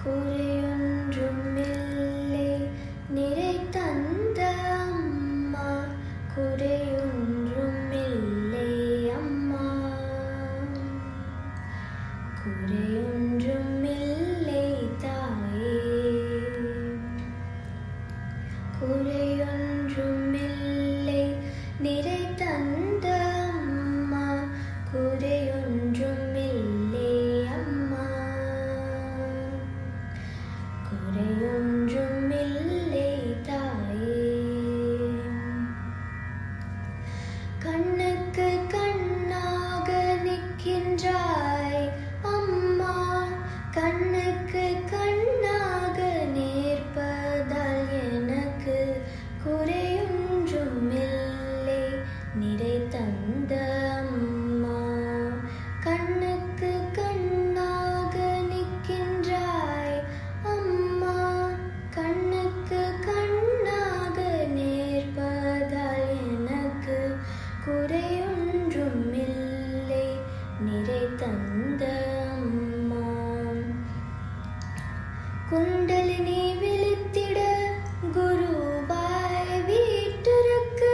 குறையொன்றுமில்லை நிறை தந்த அம்மா, குறையொன்றுமில்லை அம்மா, குறையொன்றுமில்லை தாயே, குறையொன்றுமில்லை நிறை தந்த அம்மா, குறையொன்றுமில்லை அம்மா, குறையொன்றுமில்லை தாயே. கண்ணுக்கு கண்ணாக நிற்கின்றாய் அம்மா, கண்ணுக்கு கண்ணாக நேர்ப்பதால் எனக்கு குறையொன்றுமில்லை நிறை தந்த அம்மா. கண்ணுக்கு கண்ணாக நிற்கின்றாய் அம்மா, கண்ணுக்கு கண்ணாக நேர்ப்பதால் எனக்கு குறையொன்றுமில்லை நிறை தந்த அம்மா. குண்டலினி விழித்திட குருவாய் வீட்டிற்கு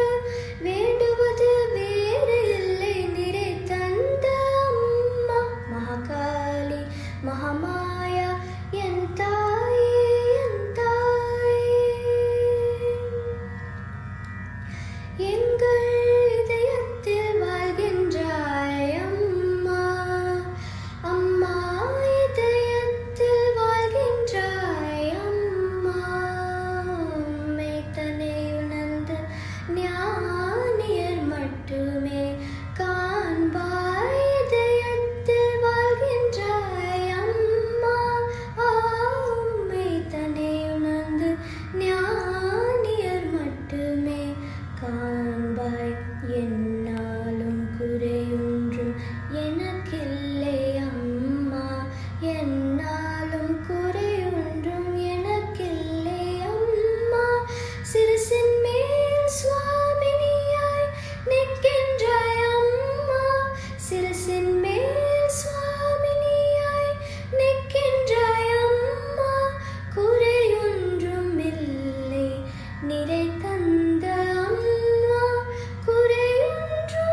வேண்டுவது வேறு இல்லை நிறை தந்த அம்மா. மகாகாளி மகாமாயா என் தாயே, என் தாயே, எங்கள் இதயத்தில் வாழ்கின்றாய் அம்மா, அம்மா இதயத்தில் வாழ்கின்றாய் அம்மா. உம்மை தன்னை உணர்ந்த ஞானியர் மட்டுமே காண்பாய் இதயத்தில் வாழ்கின்றாய் அம்மா. உம்மை தன்னை உணர்ந்து ஞானியர் மட்டுமே காண்பாய். என்னாலும் குறையொன்றும் எனக்கில்லை அம்மா, என்னாலும் குறையொன்றும் எனக்கில்லை அம்மா. சிரசின் மேல் சுவாமினியாய் நிற்கின்றாய் அம்மா, சிரசின் மேல் சுவாமினியாய் நிற்கின்றாய் அம்மா. குறையொன்றுமில்லை நிறை தந்த அம்மா, குறையொன்றுமில்லை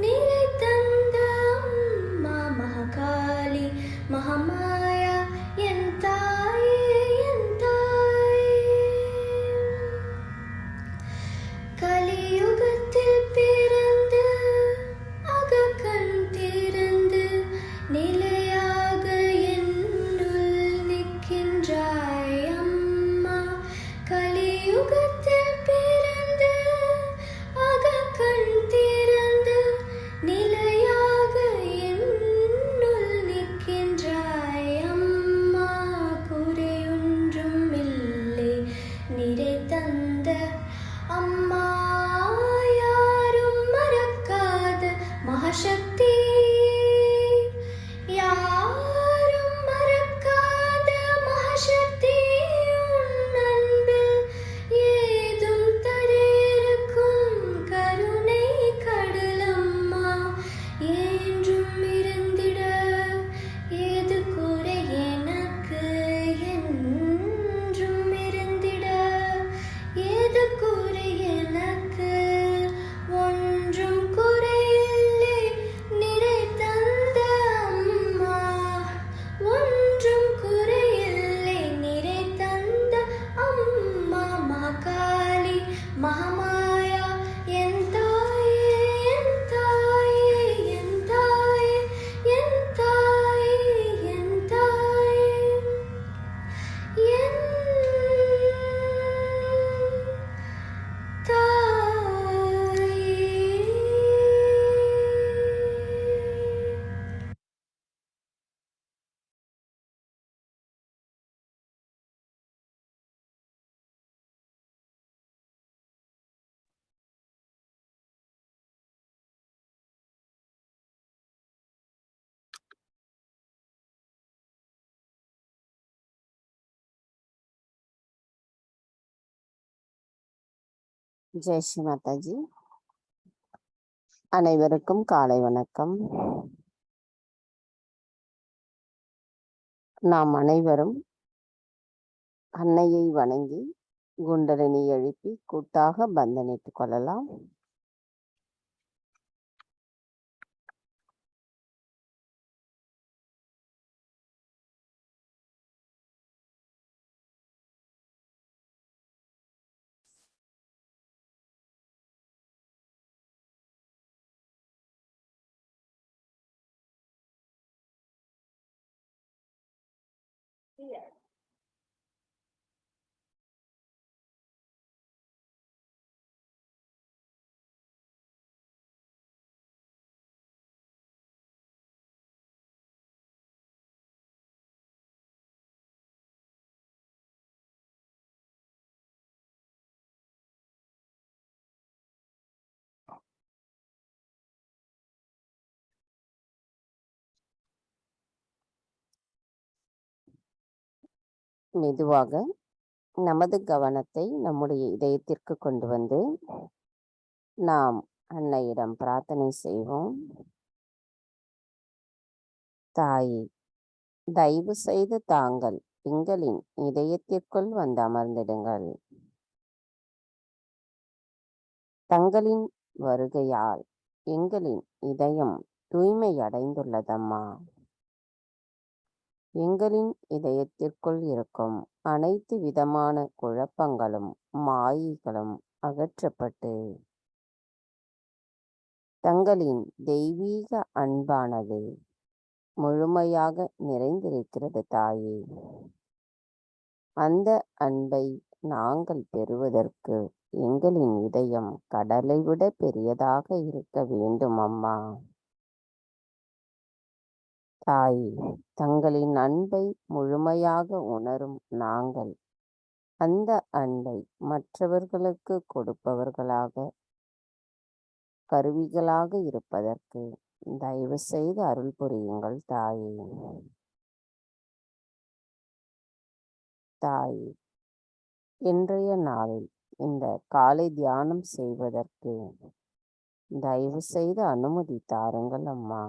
நிறை தந்த அம்மா. மகாகாளி மகாமாயா என் தாயே, என் தாயே. கலியுகத்தில் பிறந்து அகக்கண் திறந்து நிலையாக என்னுள் நிற்கின்றாய் அம்மா. கலியுகத்தில் பிறந்து அகக்கண் திறந்து நிலையாக என்னுள் நிற்கின்றாய் அம்மா. குறையொன்றுமில்லை நிறை தந்த அம்மா. யாரும் மறக்காத மகாசக்தி, யாரும் மறக்காத மகாசக்தி, உன் அன்பில் ஏதும் தர இருக்கும் கருணை கடலம்மா. என்றும் இருந்திட ஏது குறை எனக்கு, என்றும் இருந்திட ஏது குறை எனக்கு. ஒன்றும் குறையில்லை நிறை தந்த அம்மா, ஒன்றும் குறையில்லை நிறை தந்த அம்மா. மகாகாளி மகாமாயா என் தாயே, என் தாயே, என் தாயே, என் தாயே, என் தாயே, என் ஜெய் ஸ்ரீ மாதாஜி. அனைவருக்கும் காலை வணக்கம். நாம் அனைவரும் அன்னையை வணங்கி குண்டலினி எழுப்பி கூட்டாக பந்தனிட்டுக் கொள்ளலாம். மெதுவாக நமது கவனத்தை நம்முடைய இதயத்திற்கு கொண்டு வந்து நாம் அன்னையிடம் பிரார்த்தனை செய்வோம். தாயே, தயவு செய்து தாங்கள் எங்களின் இதயத்திற்குள் வந்து அமர்ந்திடுங்கள். தங்களின் வருகையால் எங்களின் இதயம் தூய்மை அடைந்துள்ளதம்மா. எங்களின் இதயத்திற்குள் இருக்கும் அனைத்து விதமான குழப்பங்களும் மாயைகளும் அகற்றப்பட்டு தங்களின் தெய்வீக அன்பானது முழுமையாக நிறைந்திருக்கிறது தாயே. அந்த அன்பை நாங்கள் பெறுவதற்கு எங்களின் இதயம் கடலை விட பெரியதாக இருக்க வேண்டும் அம்மா. தாயே, தங்களின் அன்பை முழுமையாக உணரும் நாங்கள் அந்த அன்பை மற்றவர்களுக்கு கொடுப்பவர்களாக கருவிகளாக இருப்பதற்கு தயவு செய்து அருள் புரியுங்கள் தாயே. தாயே, இன்றைய நாளில் இந்த காலை தியானம் செய்வதற்கு தயவு செய்து அனுமதி தாருங்கள் அம்மா.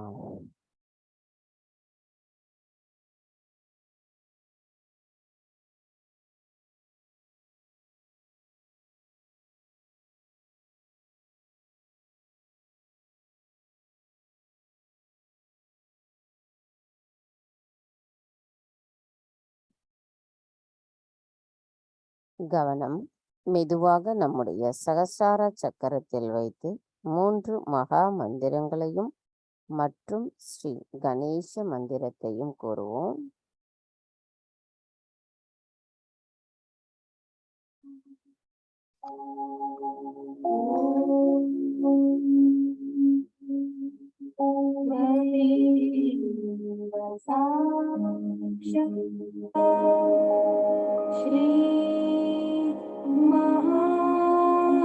கவனம் மெதுவாக நம்முடைய சகசார சக்கரத்தில் வைத்து 3 மகா மந்திரங்களையும் மற்றும் ஸ்ரீ கணேச மந்திரத்தையும் கூறுவோம். श्री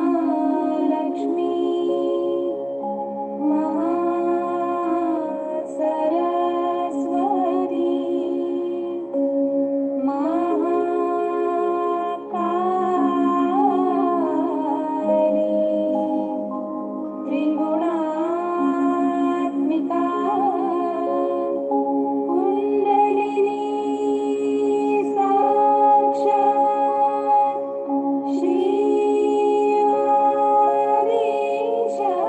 महालक्ष्मी महासरस्वती महाकाली त्रिगुणात्मिका कुण्डलिनी साक्षात् श्री आदिशक्ति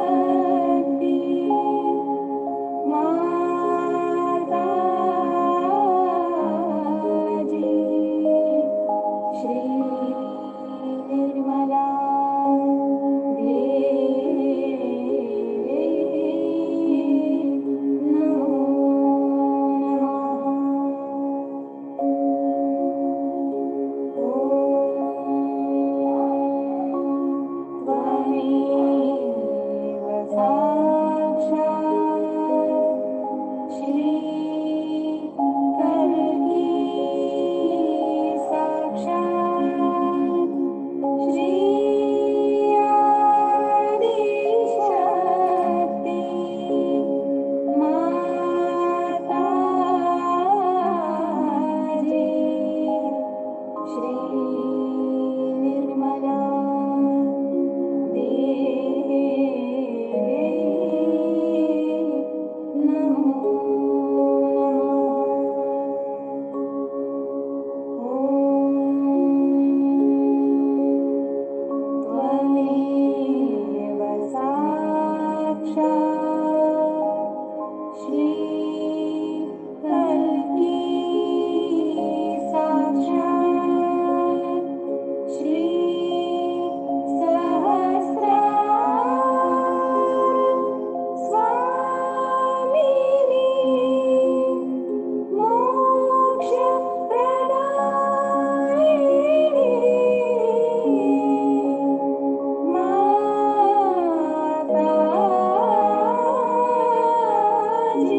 श्री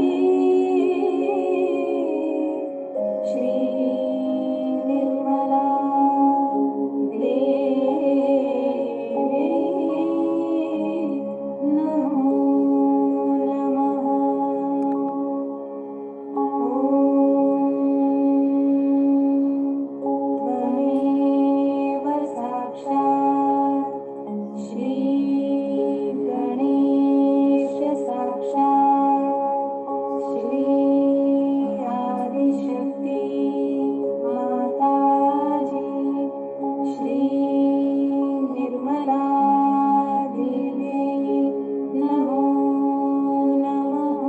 निर्मला देवी नमो नमः। त्वमेव साक्षात् श्री गणेश साक्षात् श्री आदिशक्ति माताजी श्री निर्मला देवी नमो नमः।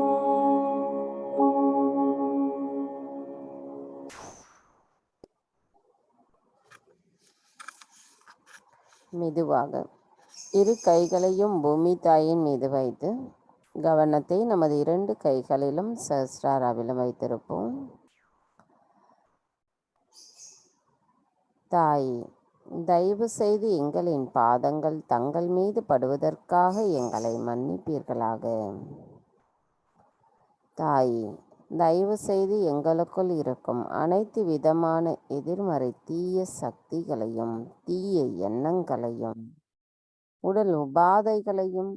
மெதுவாக இரு கைகளையும் பூமி தாயின் மீது வைத்து கவனத்தை நமது 2 கைகளிலும் சஹஸ்ராராவிலும் வைத்திருப்போம். தாயே, தயவு செய்து எங்களின் பாதங்கள் தங்கள் மீது படுவதற்காக எங்களை மன்னிப்பீர்களாக. தாயே, தயவு செய்து எங்களுக்குள் இருக்கும் அனைத்து விதமான எதிர்மறை தீய சக்திகளையும் தீய எண்ணங்களையும் உடல் உபாதைகளையும்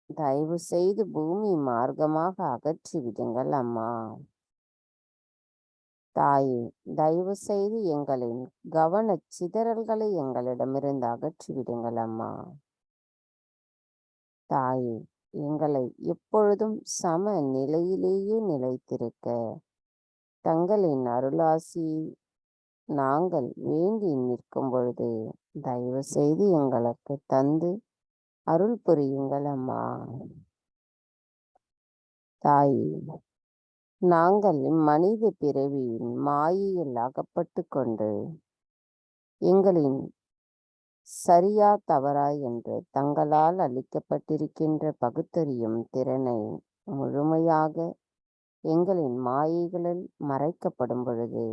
தயவு செய்து பூமி மார்க்கமாக அகற்றி விடுங்கள் அம்மா. தாயே, தயவு செய்து எங்களின் கவன சிதறல்களை எங்களிடமிருந்து அகற்றி விடுங்கள் அம்மா. தாயே, எங்களை எப்பொழுதும் சம நிலையிலேயே நிலைத்திருக்க தங்களின் அருளாசி நாங்கள் வேண்டி நிற்கும் பொழுது தயவு செய்து எங்களுக்கு தந்து அருள் புரியுங்கள் அம்மா. தாயே, நாங்கள் மனித பிறவியின் மாயையில் அகப்பட்டு கொண்டு எங்களின் சரியா தவறா என்று தங்களால் அளிக்கப்பட்டிருக்கின்ற பகுத்தறியும் திறனை முழுமையாக எங்களின் மாயைகளில் மறைக்கப்படும் பொழுது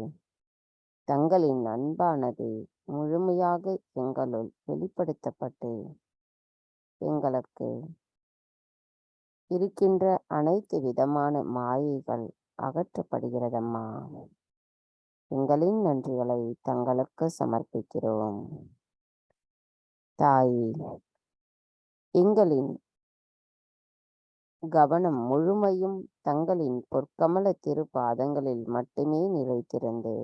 தங்களின் அன்பானது முழுமையாக எங்களுள் வெளிப்படுத்தப்பட்டு எங்களுக்கு இருக்கின்ற அனைத்து விதமான மாயைகள் அகற்றப்படுகிறதம்மா. எங்களின் நன்றிகளை தங்களுக்கு சமர்ப்பிக்கிறோம். தாயே, எங்களின் கவனம் முழுமையும் தங்களின் பொற்கமல திருப்பாதங்களில் மட்டுமே நிலைத்திருந்து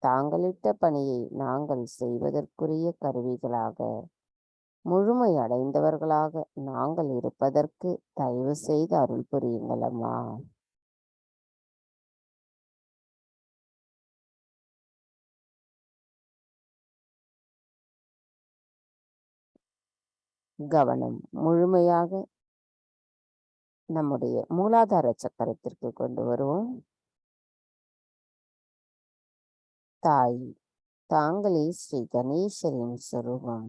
தாங்களிட்ட பணியை நாங்கள் செய்வதற்குரிய கருவிகளாக முழுமை அடைந்தவர்களாக நாங்கள் இருப்பதற்கு தயவு செய்து அருள் புரியுங்கள் அம்மா. கவனம் முழுமையாக நம்முடைய மூலாதார சக்கரத்திற்கு கொண்டு வருவோம். தாய், தாங்களே ஸ்ரீ கணேசரின் சொரூபம்.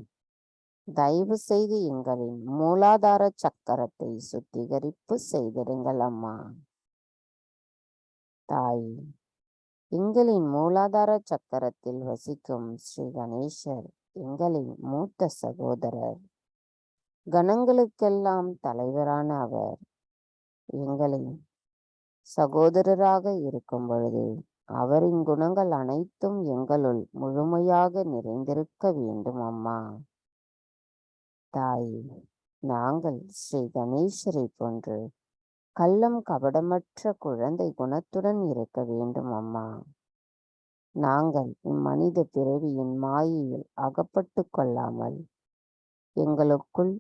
தயவு செய்து எங்களின் மூலாதார சக்கரத்தை சுத்திகரிப்பு செய்திடுங்கள் அம்மா. தாய், எங்களின் மூலாதார சக்கரத்தில் வசிக்கும் ஸ்ரீ கணேசர் எங்களின் மூத்த சகோதரர். கணங்களுக்கெல்லாம் தலைவரான அவர் எங்களின் சகோதரராக இருக்கும் பொழுது அவரின் குணங்கள் அனைத்தும் எங்களுள் முழுமையாக நிறைந்திருக்க வேண்டும் அம்மா. தாய், நாங்கள் ஸ்ரீ கணேசரை போன்று கள்ளம் கபடமற்ற குழந்தை குணத்துடன் இருக்க வேண்டும் அம்மா. நாங்கள் இம்மனித பிறவியின் மாயையில் அகப்பட்டு கொள்ளாமல் எங்களுக்குள்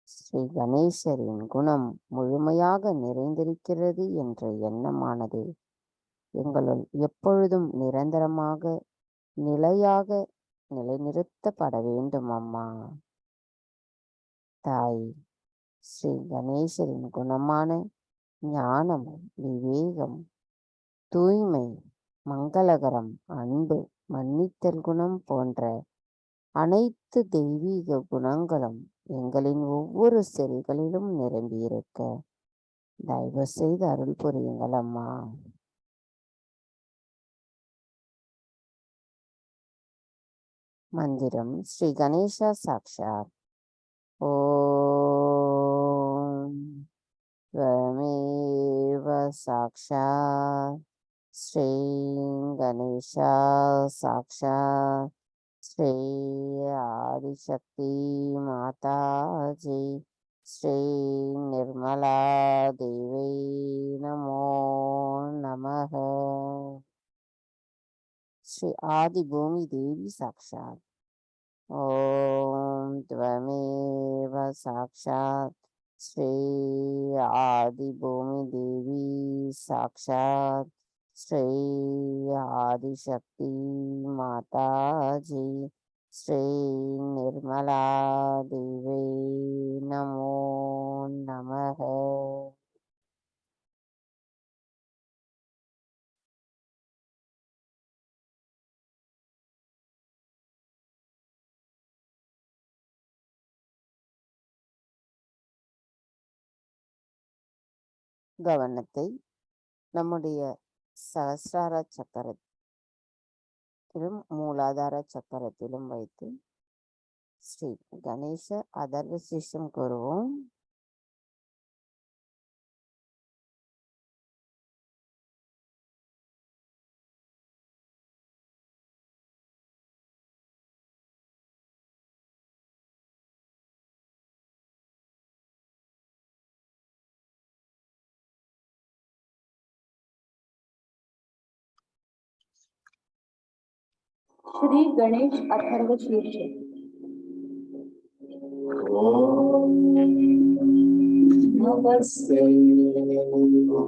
ஸ்ரீ கணேசரின் குணம் முழுமையாக நிறைந்திருக்கிறது என்ற எண்ணமானது எங்களுள் எப்பொழுதும் நிரந்தரமாக நிலையாக நிலைநிறுத்தப்பட வேண்டும் அம்மா. தாய், ஸ்ரீ கணேசரின் குணமான ஞானம், விவேகம், தூய்மை, மங்களகரம், அன்பு, மன்னித்தல் குணம் போன்ற அனைத்து தெய்வீக குணங்களும் எங்களின் ஒவ்வொரு செல்களிலும் நிரம்பியிருக்க தயவு செய்து அருள் புரியுங்கள் அம்மா. மந்திரம் ஸ்ரீ கணேசா சாக்ஷாத். ஓம் त्वमेव साक्षात् श्री गणेश साक्षात् श्री आदिशक्ति माता जी श्री निर्मला देवी नमो नमः। श्री आदि भूमि देवी साक्षात् ओम त्वमेव साक्षात् श्री आदि भूमि देवी साक्षात् श्री आदिशक्ति माता जी श्री निर्मला देवी नमो नमः। கவனத்தை நம்முடைய சகஸ்ரார சக்கரத்திலும் மூலாதார சக்கரத்திலும் வைத்து ஸ்ரீ கணேச அதர்வ சீர்ஷம் கூறுவோம். श्री गणेश अथर्व शीर्ष नमस्ते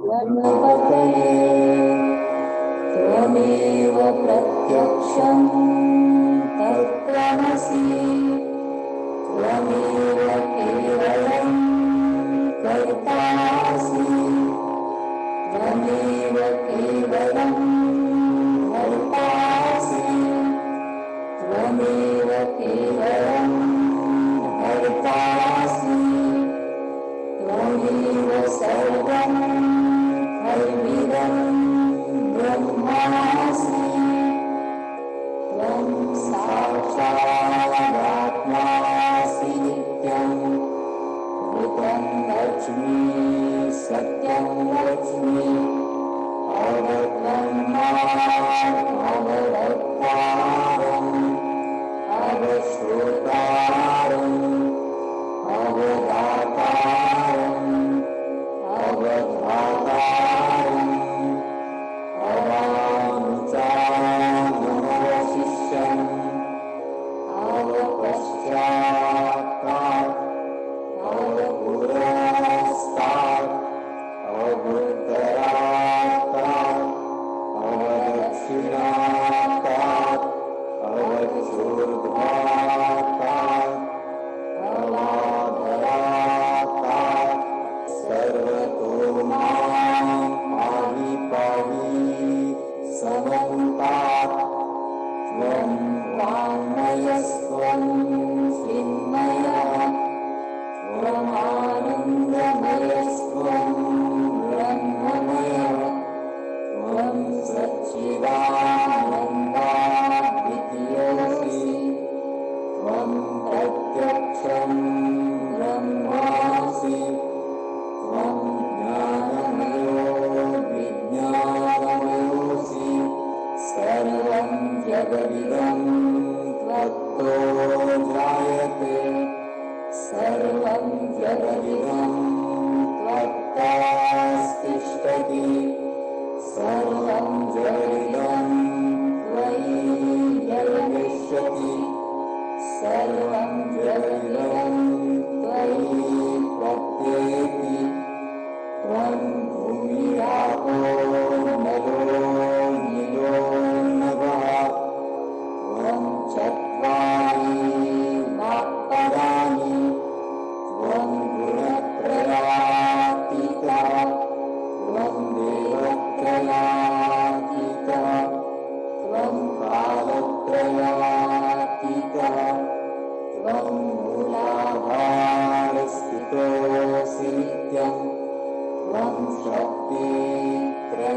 गणपतये त्वमेव प्रत्यक्षं तत्त्वमसि त्वमेव केवलं कर्तासि त्वमेव केवलं कर्तासि त्वमेव केवलं कर्तासि त्वमेव सर्वं खल्विदं ब्रह्मासि त्वं साक्षादात्मासि नित्यं ऋतं लक्ष्मी सत्यं लक्ष्मी अवब्रह्मावरत्तारम् अवश्रोतारम् अवदातारम् अवधातारम् अवानुचानमवशिष्यम् अवपश्चात्तात् अवपुरस्तात् अवोत्तरात्तात् अवदक्षिणात्तात् अवचूर्ध्वात्तात् अवाधरात्तात् सर्वतो मां पाहि पाहि समन्तात् त्वं वाङ्मयस्त्वं चिन्मयः त्वमानन्दमयस्त्वं ब्रह्ममयः त्वं सच्चिदानन्दाद्वितीयोऽसि त्वं प्रत्यक्षं ब्रह्मासि त्वं ज्ञानमयो विज्ञानमयोऽसि सर्वं जगदिदं त्वत्तो जायते सर्वं जगदिदं त्वत्तास्तिष्ठति सर्वं जगदिदं त्वयि जगमिष्यति सर्वं जगदिदं त्वयि प्रत्येति त्वं भूमिरापो नलो नीलो नभः त्वं चत्वारि वाक्पदानि त्वं गुणत्रयातीतः त्वं देवत्रयातीतः त्वं कालत्रयातीतः त्वं मूलाधारस्थितोऽसि नित्यं त्वं शक्तित्रयातीतः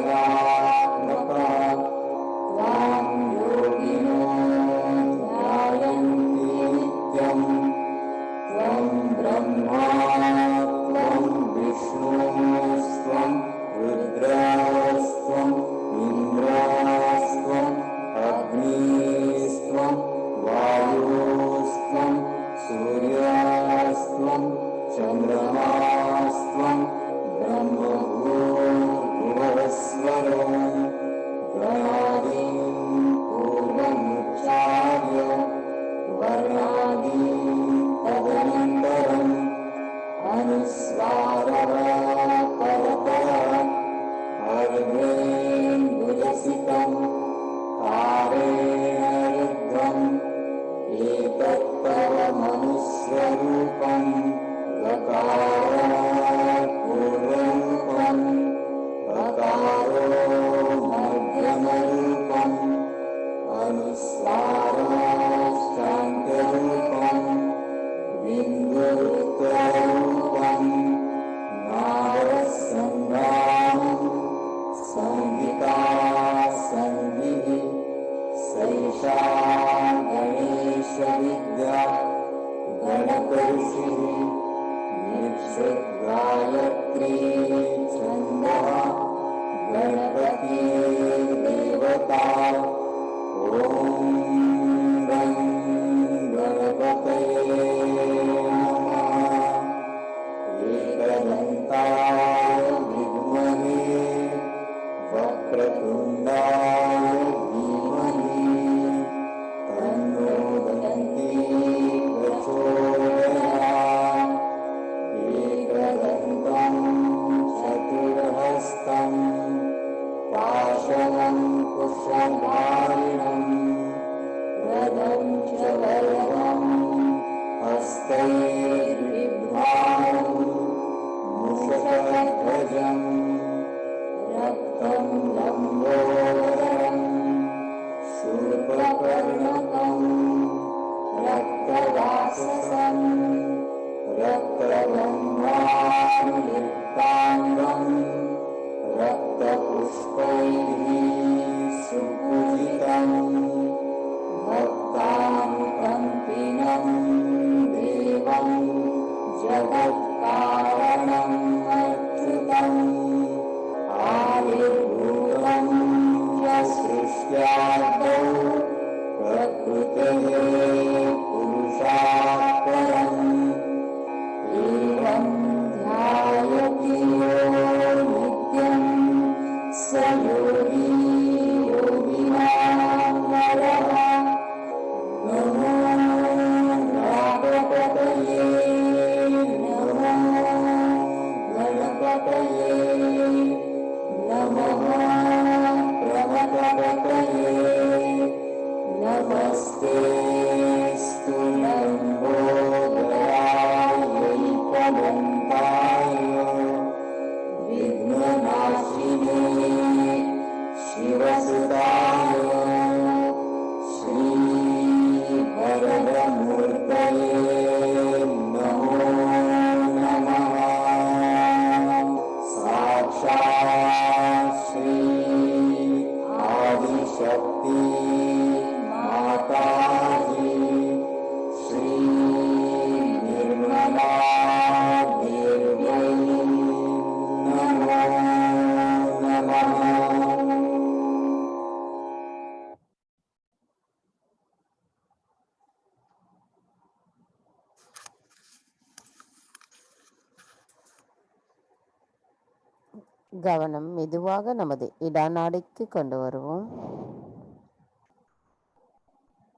கவனம் மெதுவாக நமது இடநாடிக்கு கொண்டு வருவோம்.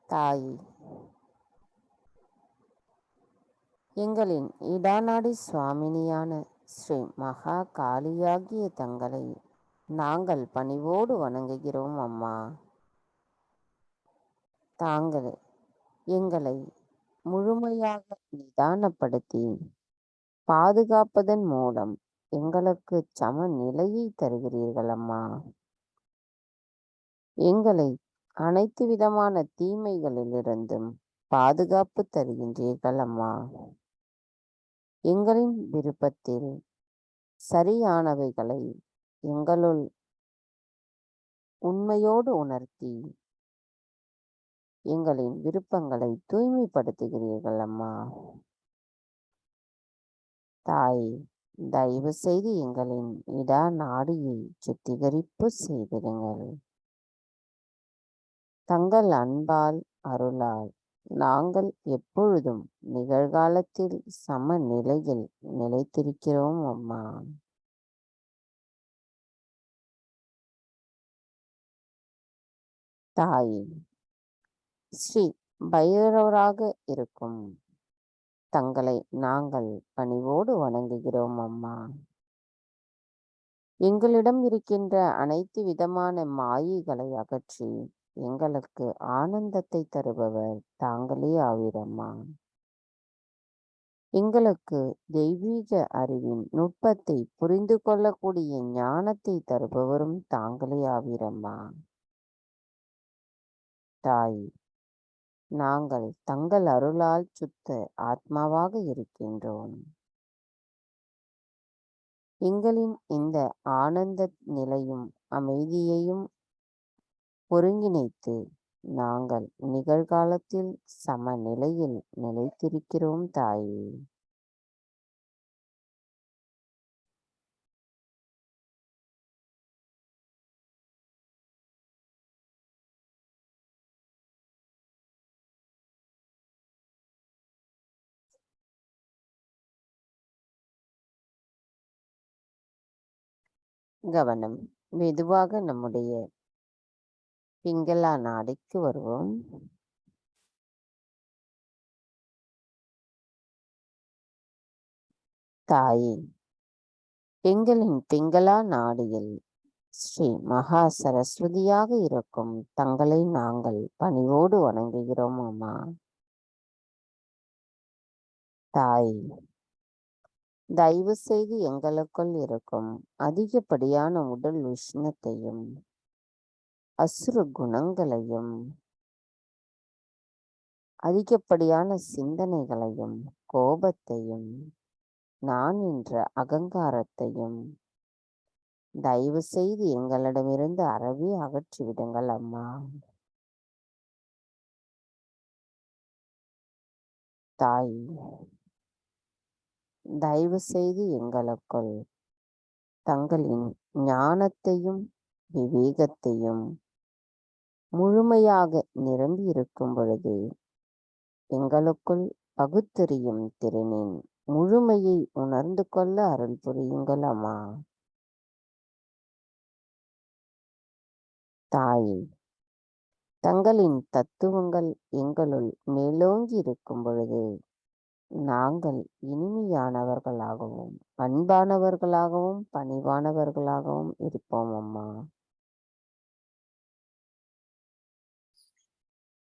தாய், எங்களின் இடநாடி சுவாமினியான ஸ்ரீ மகா காளியாகிய தங்களை நாங்கள் பணிவோடு வணங்குகிறோம் அம்மா. தாங்கள் எங்களை முழுமையாக நிதானப்படுத்தி பாதுகாப்பதன் மூலம் எங்களுக்கு சமநிலையை தருகிறீர்கள் அம்மா. எங்களை அனைத்து விதமான தீமைகளிலிருந்தும் பாதுகாப்பு தருகின்றீர்கள் அம்மா. எங்களின் விருப்பத்தில் சரியானவைகளை எங்களுள் உண்மையோடு உணர்த்தி எங்களின் விருப்பங்களை தூய்மைப்படுத்துகிறீர்கள் அம்மா. தாய், தயவு செய்து எங்களின் இடநாடியை சுத்திகரிப்பு செய்திடுங்கள். தங்கள் அன்பால் அருளால் நாங்கள் எப்பொழுதும் நிகழ்காலத்தில் சமநிலையில் நிலைத்திருக்கிறோம் அம்மா. தாய், ஸ்ரீ பைரவராக இருக்கும் தங்களை நாங்கள் பணிவோடு வணங்குகிறோம் அம்மா. எங்களிடம் இருக்கின்ற அனைத்து விதமான மாயைகளை அகற்றி எங்களுக்கு ஆனந்தத்தை தருபவர் தாங்களே ஆவீரம்மா. எங்களுக்கு தெய்வீக அறிவின் நுட்பத்தை புரிந்து கொள்ளக்கூடிய ஞானத்தை தருபவரும் தாங்களே ஆவீரம்மா. தாய், நாங்கள் தங்கள் அருளால் சுத்த ஆத்மாவாக இருக்கின்றோம். எங்களின் இந்த ஆனந்த நிலையும் அமைதியையும் ஒருங்கிணைத்து நாங்கள் நிகழ்காலத்தில் சமநிலையில் நிலைத்திருக்கிறோம் தாயே. கவனம் மெதுவாக நம்முடைய பிங்களா நாடிக்கு வருவோம். தாயே, எங்களின் பிங்களா நாடியில் ஸ்ரீ மகா சரஸ்வதியாக இருக்கும் தங்களை நாங்கள் பணிவோடு வணங்குகிறோம் அம்மா. தாய், தயவு செய்து எங்களுக்குள் இருக்கும் அதிகப்படியான உடல் உஷ்ணத்தையும் அசுர குணங்களையும் அதிகப்படியான சிந்தனைகளையும் கோபத்தையும் நான் என்ற அகங்காரத்தையும் தயவு செய்து எங்களிடமிருந்து அறவே அகற்றிவிடுங்கள் அம்மா. தாய், தயவு செய்து எங்களுக்குள் தங்களின் ஞானத்தையும் விவேகத்தையும் முழுமையாக நிரம்பி இருக்கும் பொழுது எங்களுக்குள் பகுத்தறியும் திறனின் முழுமையை உணர்ந்து கொள்ள அருள் புரியுங்கள் அம்மா. தாயே, தங்களின் தத்துவங்கள் எங்களுள் மேலோங்கி இருக்கும் பொழுது நாங்கள் இனிமையானவர்களாகவும் அன்பானவர்களாகவும் பணிவானவர்களாகவும் இருப்போம் அம்மா.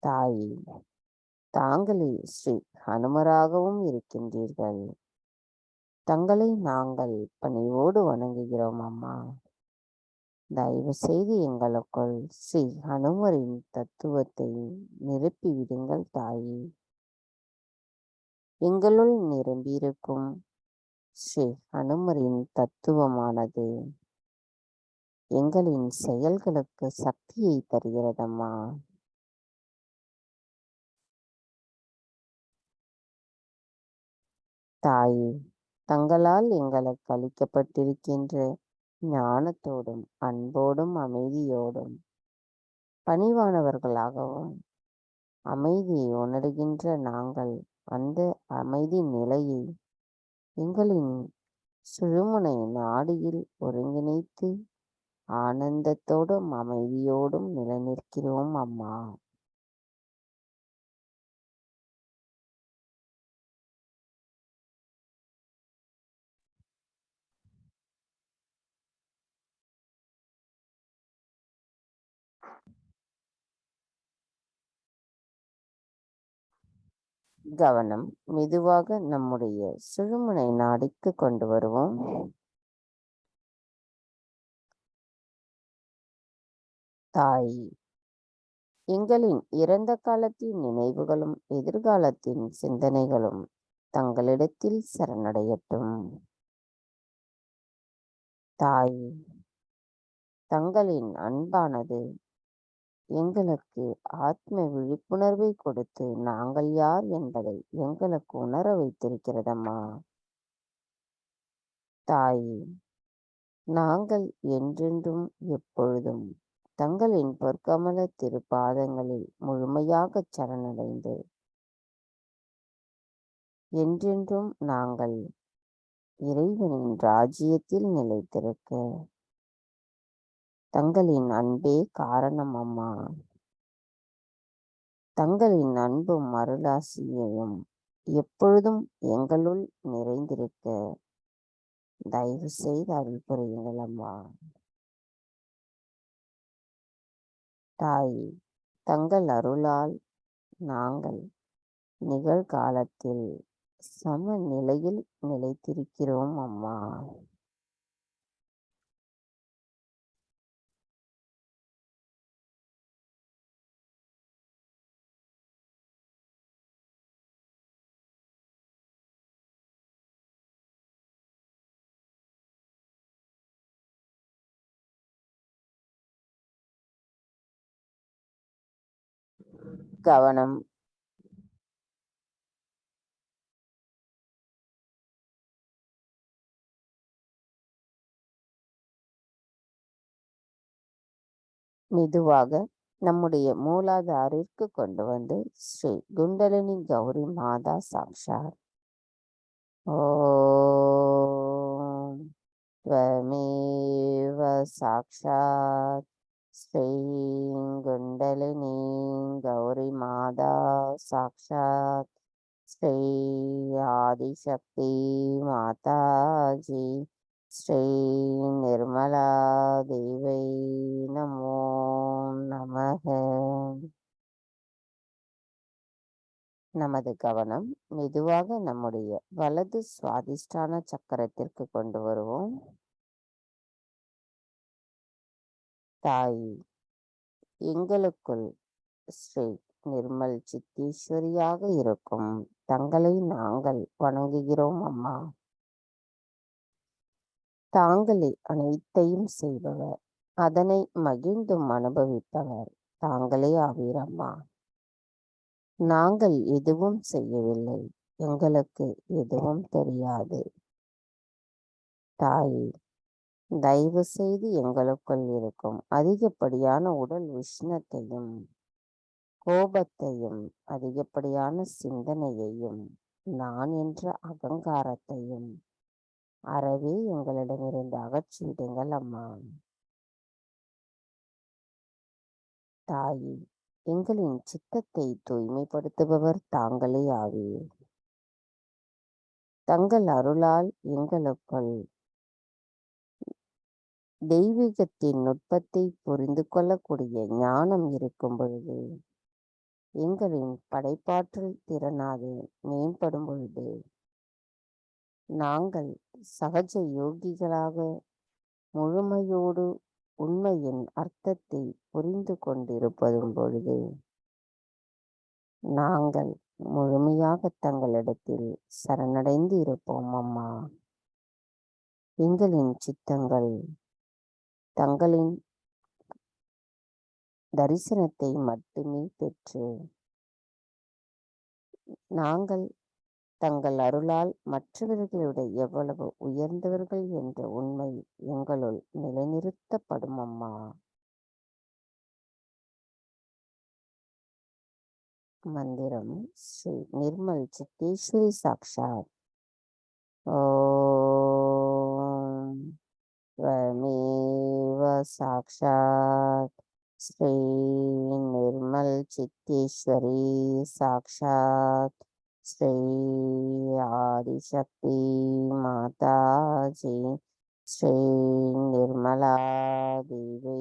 தாயே, தாங்களே ஸ்ரீ ஹனுமராகவும் இருக்கின்றீர்கள். தங்களை நாங்கள் பணிவோடு வணங்குகிறோம் அம்மா. தயவு செய்து எங்களுக்குள் ஸ்ரீ ஹனுமரின் தத்துவத்தை நிரப்பி விடுங்கள் தாயே. எங்களுள் நிரம்பியிருக்கும் ஸ்ரீ ஹனுமரின் தத்துவமானது எங்களின் செயல்களுக்கு சக்தியை தருகிறதம்மா. தாயே, தங்களால் எங்களுக்கு அளிக்கப்பட்டிருக்கின்ற ஞானத்தோடும் அன்போடும் அமைதியோடும் பணிவானவர்களாகவும் அமைதியை உணர்கின்ற நாங்கள் அந்த அமைதி நிலையை எங்களின் சுழுமுனை நாடியில் ஒருங்கிணைத்து ஆனந்தத்தோடும் அமைதியோடும் நிலைநிற்கிறோம் அம்மா. கவனம் மெதுவாக நம்முடைய சுழுமுனை நாடிக்கு கொண்டு வருவோம். தாய், எங்களின் இறந்த காலத்தின் நினைவுகளும் எதிர்காலத்தின் சிந்தனைகளும் தங்களிடத்தில் சரணடையட்டும். தாய், தங்களின் அன்பானது எங்களுக்கு ஆத்ம விழிப்புணர்வை கொடுத்து நாங்கள் யார் என்பதை எங்களுக்கு உணர வைத்திருக்கிறதம்மா. தாய், நாங்கள் என்றென்றும் எப்பொழுதும் தங்களின் பொற்கமல திருப்பாதங்களில் முழுமையாக சரணடைந்து என்றென்றும் நாங்கள் இறைவனின் ராஜ்யத்தில் நிலைத்திருக்க தங்களின் அன்பே காரணம் அம்மா. தங்களின் அன்பும் அருளாசியையும் எப்பொழுதும் எங்களுள் நிறைந்திருக்க தயவு செய்து அருள் புரியுங்கள் அம்மா. தாய், தங்கள் அருளால் நாங்கள் நிகழ்காலத்தில் சமநிலையில் நிலைத்திருக்கிறோம் அம்மா. கவனம் மெதுவாக நம்முடைய மூலாதாரிற்கு கொண்டு வந்து ஸ்ரீ குண்டலினி கௌரி மாதா சாக்ஷாத் ஓம் त्वमेव साक्षात् श्री कुण्डलिनी गौरी माता साक्षात् श्री आदिशक्ति माताजी श्री निर्मला देवी नमो नमः. நமது கவனம் மெதுவாக நம்முடைய வலது சுவாதிஷ்டான சக்கரத்திற்கு கொண்டு வருவோம். தாய், எங்களுக்குள் ஸ்ரீ நிர்மல் சித்தீஸ்வரியாக இருக்கும் தங்களை நாங்கள் வணங்குகிறோம் அம்மா. தாங்களே அனைத்தையும் செய்பவர், அதனை மகிழ்ந்தும் அனுபவிப்பவர் தாங்களே ஆவீரம்மா. நாங்கள் எதுவும் செய்யவில்லை, எங்களுக்கு எதுவும் தெரியாது. தாய், தயவு செய்து எங்களுக்குள் இருக்கும் அதிகப்படியான உடல் உஷ்ணத்தையும் கோபத்தையும் அதிகப்படியான சிந்தனையையும் நான் என்ற அகங்காரத்தையும் அறவே எங்களிடமிருந்து அகற்றிவிடுங்கள் அம்மா. தாயே, எங்களின் சித்தத்தை தூய்மைப்படுத்துபவர் தாங்களே ஆவீர். தங்கள் அருளால் எங்களுக்குள் தெய்வீகத்தின் நுட்பத்தை புரிந்து கொள்ளக்கூடிய ஞானம் இருக்கும் பொழுது, எங்களின் படைப்பாற்றல் திறனாது மேம்படும் பொழுது, நாங்கள் சகஜ யோகிகளாக முழுமையோடு உண்மையின் அர்த்தத்தை புரிந்து கொண்டிருப்பதும் பொழுது, நாங்கள் முழுமையாக தங்களிடத்தில் சரணடைந்து இருப்போம் அம்மா. எங்களின் சித்தங்கள் தங்களின் தரிசனத்தை மட்டுமே பெற்று நாங்கள் தங்கள் அருளால் மற்றவர்களுடைய எவ்வளவு உயர்ந்தவர்கள் என்ற உண்மை எங்களுள் நிலைநிறுத்தப்படும் அம்மா. மந்திரம் ஸ்ரீ நிர்மல் சித்தேஸ்வரி சாக்ஷாத் ஓம் त्वमेव साक्षात् श्री निर्मल चित्तेश्वरी साक्षात् श्री आदिशक्ति माता जी श्री निर्मला देवी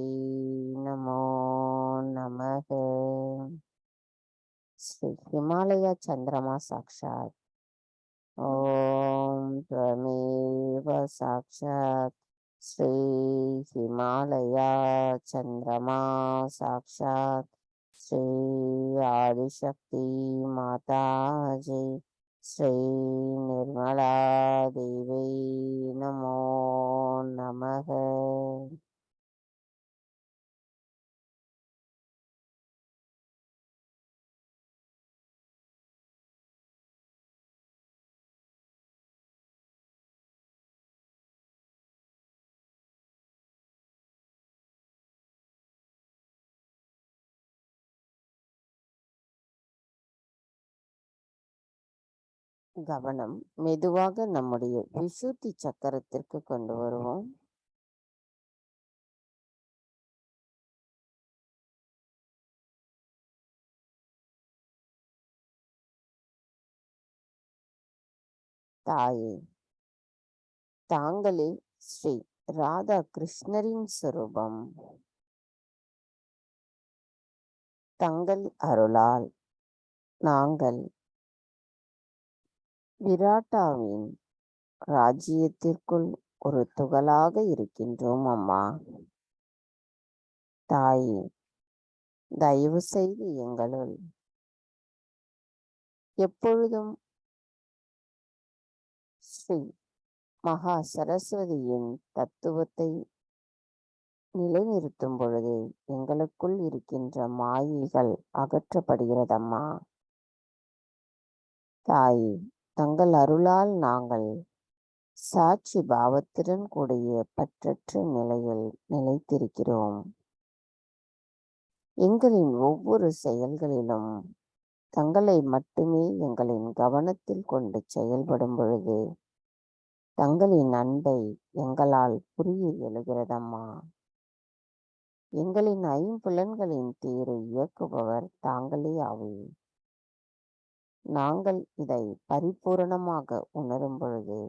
नमो नमः। श्री हिमालय चंद्रमा साक्षात् ओम त्वमेव साक्षात् श्री हिमालय चंद्रमा साक्षात् श्री आदिशक्ति माता जी श्री निर्मला देवी नमो नमः। கவனம் மெதுவாக நம்முடைய விசுத்தி சக்கரத்திற்கு கொண்டு வருவோம். தாயே, தாங்களே ஸ்ரீ ராதா கிருஷ்ணரின் சுரூபம். தங்கள் அருளால் நாங்கள் விராட்டாவின் ராஜ்யத்திற்குள் ஒரு துகளாக இருக்கின்றோம் அம்மா. தாயே, தயவு செய்து எங்களுள் எப்பொழுதும் ஸ்ரீ மகா சரஸ்வதியின் தத்துவத்தை நிலைநிறுத்தும் பொழுது எங்களுக்குள் இருக்கின்ற மாயைகள் அகற்றப்படுகிறதம்மா. தாயே, தங்கள் அருளால் நாங்கள் சாட்சி பாவத்துடன் கூடிய பற்றற்ற நிலையில் நிலைத்திருக்கிறோம். எங்களின் ஒவ்வொரு செயல்களிலும் தங்களை மட்டுமே எங்களின் கவனத்தில் கொண்டு செயல்படும் பொழுது தங்களின் அன்பை எங்களால் புரிய எழுகிறதம்மா. எங்களின் ஐம்புலன்களின் தேரை இயக்குபவர் தாங்களே ஆவீர். நாங்கள் இதை பரிபூரணமாக உணரும் பொழுது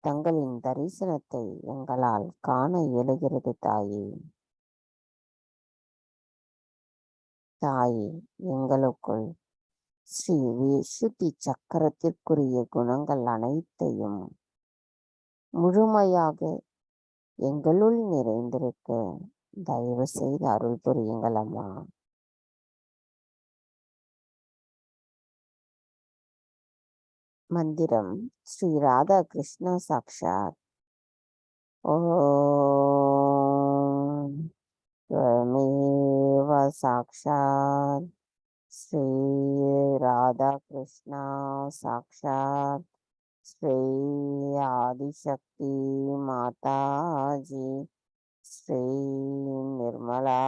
தங்களின் தரிசனத்தை எங்களால் காண இயலுகிறது தாயே. தாயே, எங்களுக்குள் ஸ்ரீ விசுத்தி சக்கரத்திற்குரிய குணங்கள் அனைத்தையும் முழுமையாக எங்களுள் நிறைந்திருக்க தயவு செய்து அருள் புரியுங்கள் அம்மா. மந்திரம் ஸ்ரீ ராதா கிருஷ்ணா சாக்ஷாத் ஓம் त्वमेव साक्षात् श्री राधा कृष्णा साक्षात् श्री आदिशक्ति माता जी श्री निर्मला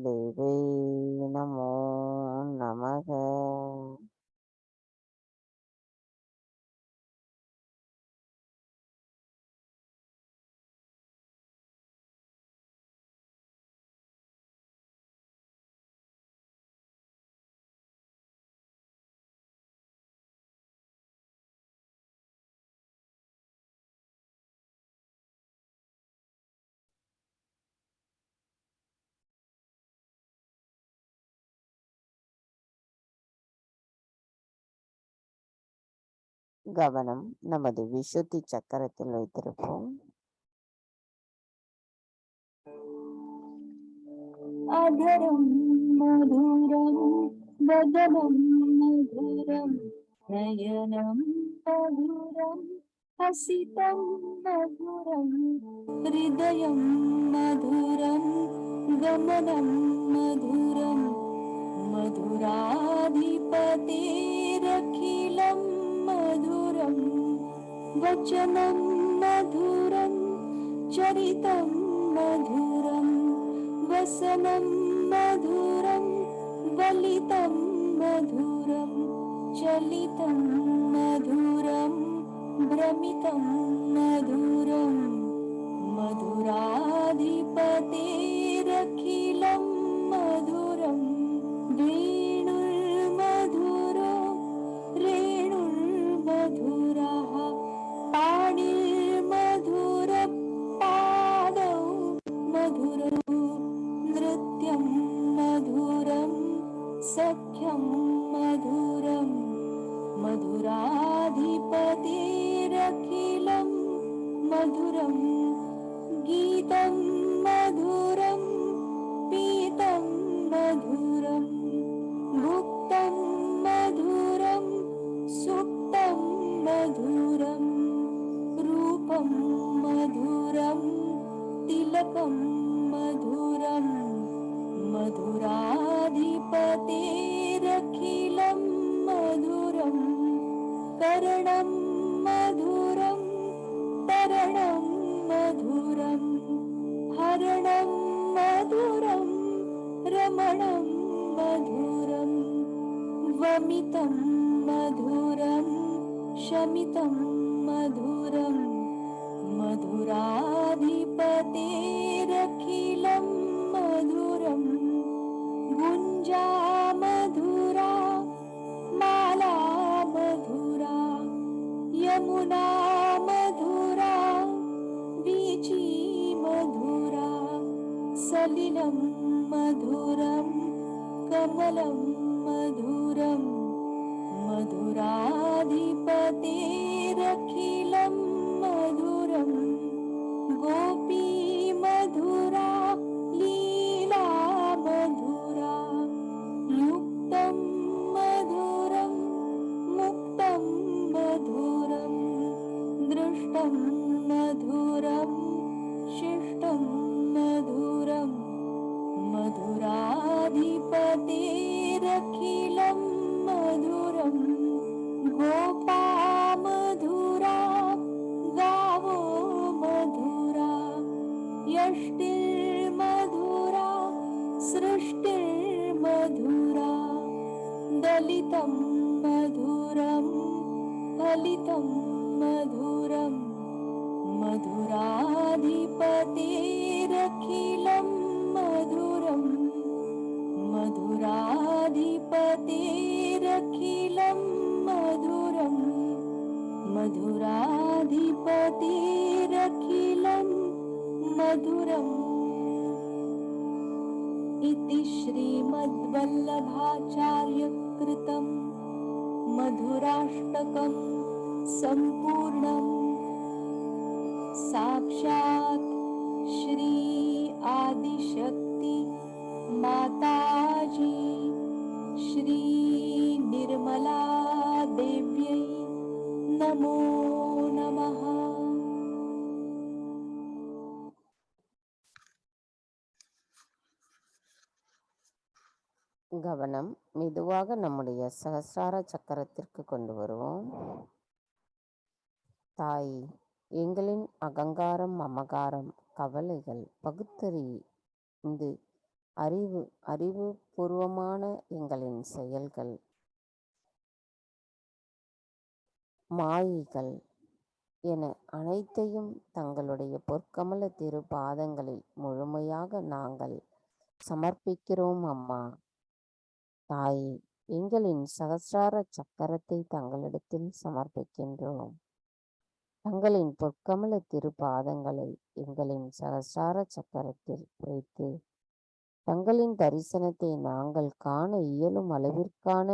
देवी नमो नमः। கவனம் நமது விசுத்தி சக்கரத்தில் வைத்திருப்போம். अधरं मधुरं वदनं मधुरं नयनं मधुरं हसितं मधुरं हृदयं मधुरं गमनं मधुरं मधुराधिपतेरखिलं मधुरं वचनं मधुरं चरितं मधुरं वसनं मधुरं वलितं मधुरं चलितं मधुरं भ्रमितं मधुरं मधुराधिपतेरखिलं मधुरं वेणुर्मधुरो रेणुर्मधुरः पाणिर्मधुरपादौ मधुरौ नृत्यं मधुरं सख्यं मधुरम् मधुराधिपतेरखिलं मधुरं गीतं मधुरं पीतं मधुरं भुक्तं मधुरं सुप्तं मधुरं रूपं मधुरं तिलकं मधुरं मधुराधिपतेरखिलं मधुरं करणं मधुरं तरणं मधुरं हरणं मधुरं रमणं मधुरं वमितं मधुरं शमितं मधुरं मधुराधिपतेरखिलं मधुरं गुञ्जा मधुरा माला मधुरा यमुना मधुरा वीची मधुरा सलिलं मधुरं कमलं मधुरं मधुराधिपतेरखिलं मधुरं गोपी मधुरा लीला मधुरा युक्तं मधुरं मुक्तं मधुरं दृष्टं मधुरं शिष्टं मधुरं मधुराधिपतेरखिलं मधुरं गोपा मधुरा गावो मधुरा यष्टिर्मधुरा सृष्टिर्मधुरा दलितं मधुरं फलितं मधुरं मधुराधिपतेरखिलं मधुरं मधुराधिपतेरखिलं मधुरं मधुराधिपतेरखिलं मधुरम् इति श्रीमद्वल्लभाचार्यकृतं मधुराष्टकं सम्पूर्णं साक्षात् श्री आदिशक्ति माताजी श्री निर्मला देव्यै नमो नमः। கவனம் மெதுவாக நம்முடைய சகசிரார சக்கரத்திற்கு கொண்டு வருவோம். தாய், எங்களின் அகங்காரம், மமகாரம், கவலைகள், பகுத்தறிந்து அறிவு பூர்வமான எங்களின் செயல்கள், மாயைகள் என அனைத்தையும் தங்களுடைய பொற்கமல திரு பாதங்களில் முழுமையாக நாங்கள் சமர்ப்பிக்கிறோம் அம்மா. தாயே, எங்களின் சகசிரார சக்கரத்தை தங்களிடத்தில் சமர்ப்பிக்கின்றோம். தங்களின் பொற்கமல திருப்பாதங்களை எங்களின் சகசிரார சக்கரத்தில் வைத்து தங்களின் தரிசனத்தை நாங்கள் காண இயலும் அளவிற்கான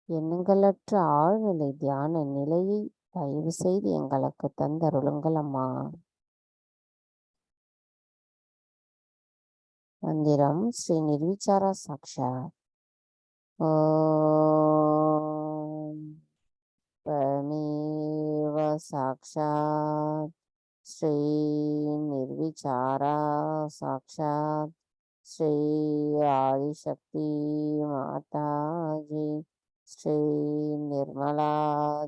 எண்ணங்களற்ற ஆழ்நிலை தியான நிலையை தயவு செய்து எங்களுக்கு தந்தருளுங்கள் அம்மா. மந்திரம் ஸ்ரீ நிர்விச்சாரா சாக்ஷா. ஓம் பரமேவ சாக்ஷாத் ஸ்ரீ நிர்விச்சாரா சாக்ஷாத் ஸ்ரீ ஆதிசக்தி மாதாஜி ஸ்ரீ நிர்மலா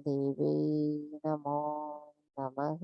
தேவி நமோ நமக.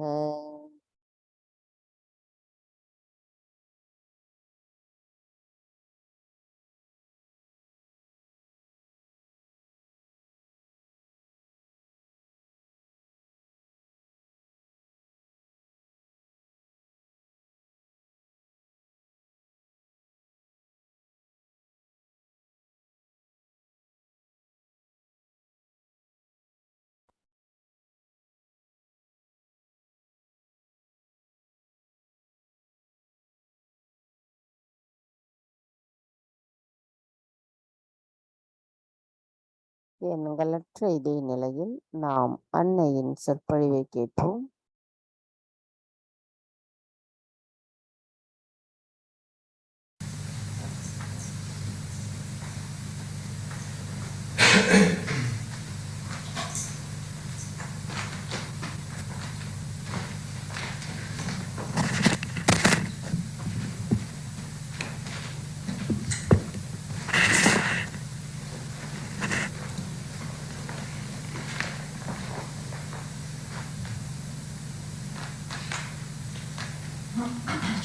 எண்களற்ற இதே நிலையில் நாம் அன்னையின் சொற்பொழிவை கேட்போம்.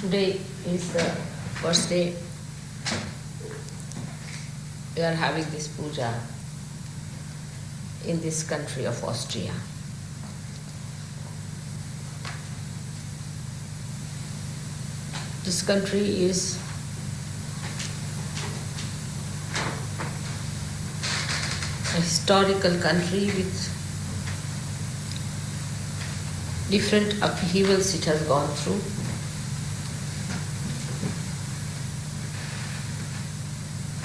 Today is the first day we are having this puja in this country of Austria. This country is a historical country with different upheavals it has gone through.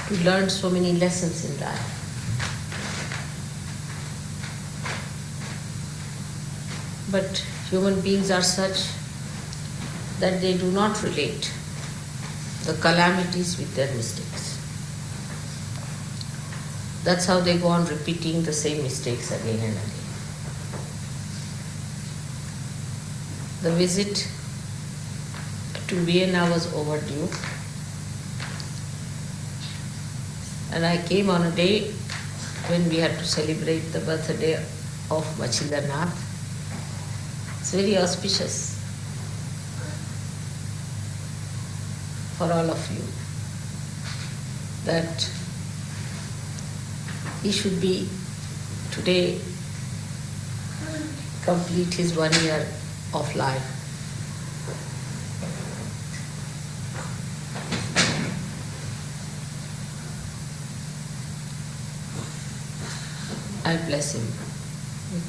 To learn so many lessons in life. But human beings are such that they do not relate the calamities with their mistakes. That's how they go on repeating the same mistakes again and again. The visit to Vienna was overdue. And I came on a day when we had to celebrate the birthday of Machindranath. It's very auspicious for all of you that he should be today complete his 1 year of life. I bless him with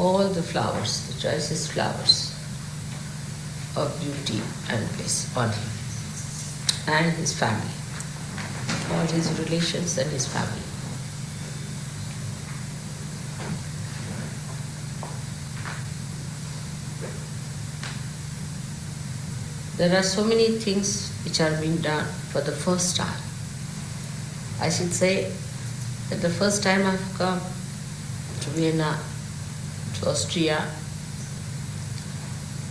all the flowers, the choicest flowers of beauty and bliss on him and his family, all his relations and his family. There are so many things which are being done for the first time. I should say that the first time I've come to Vienna, to Austria,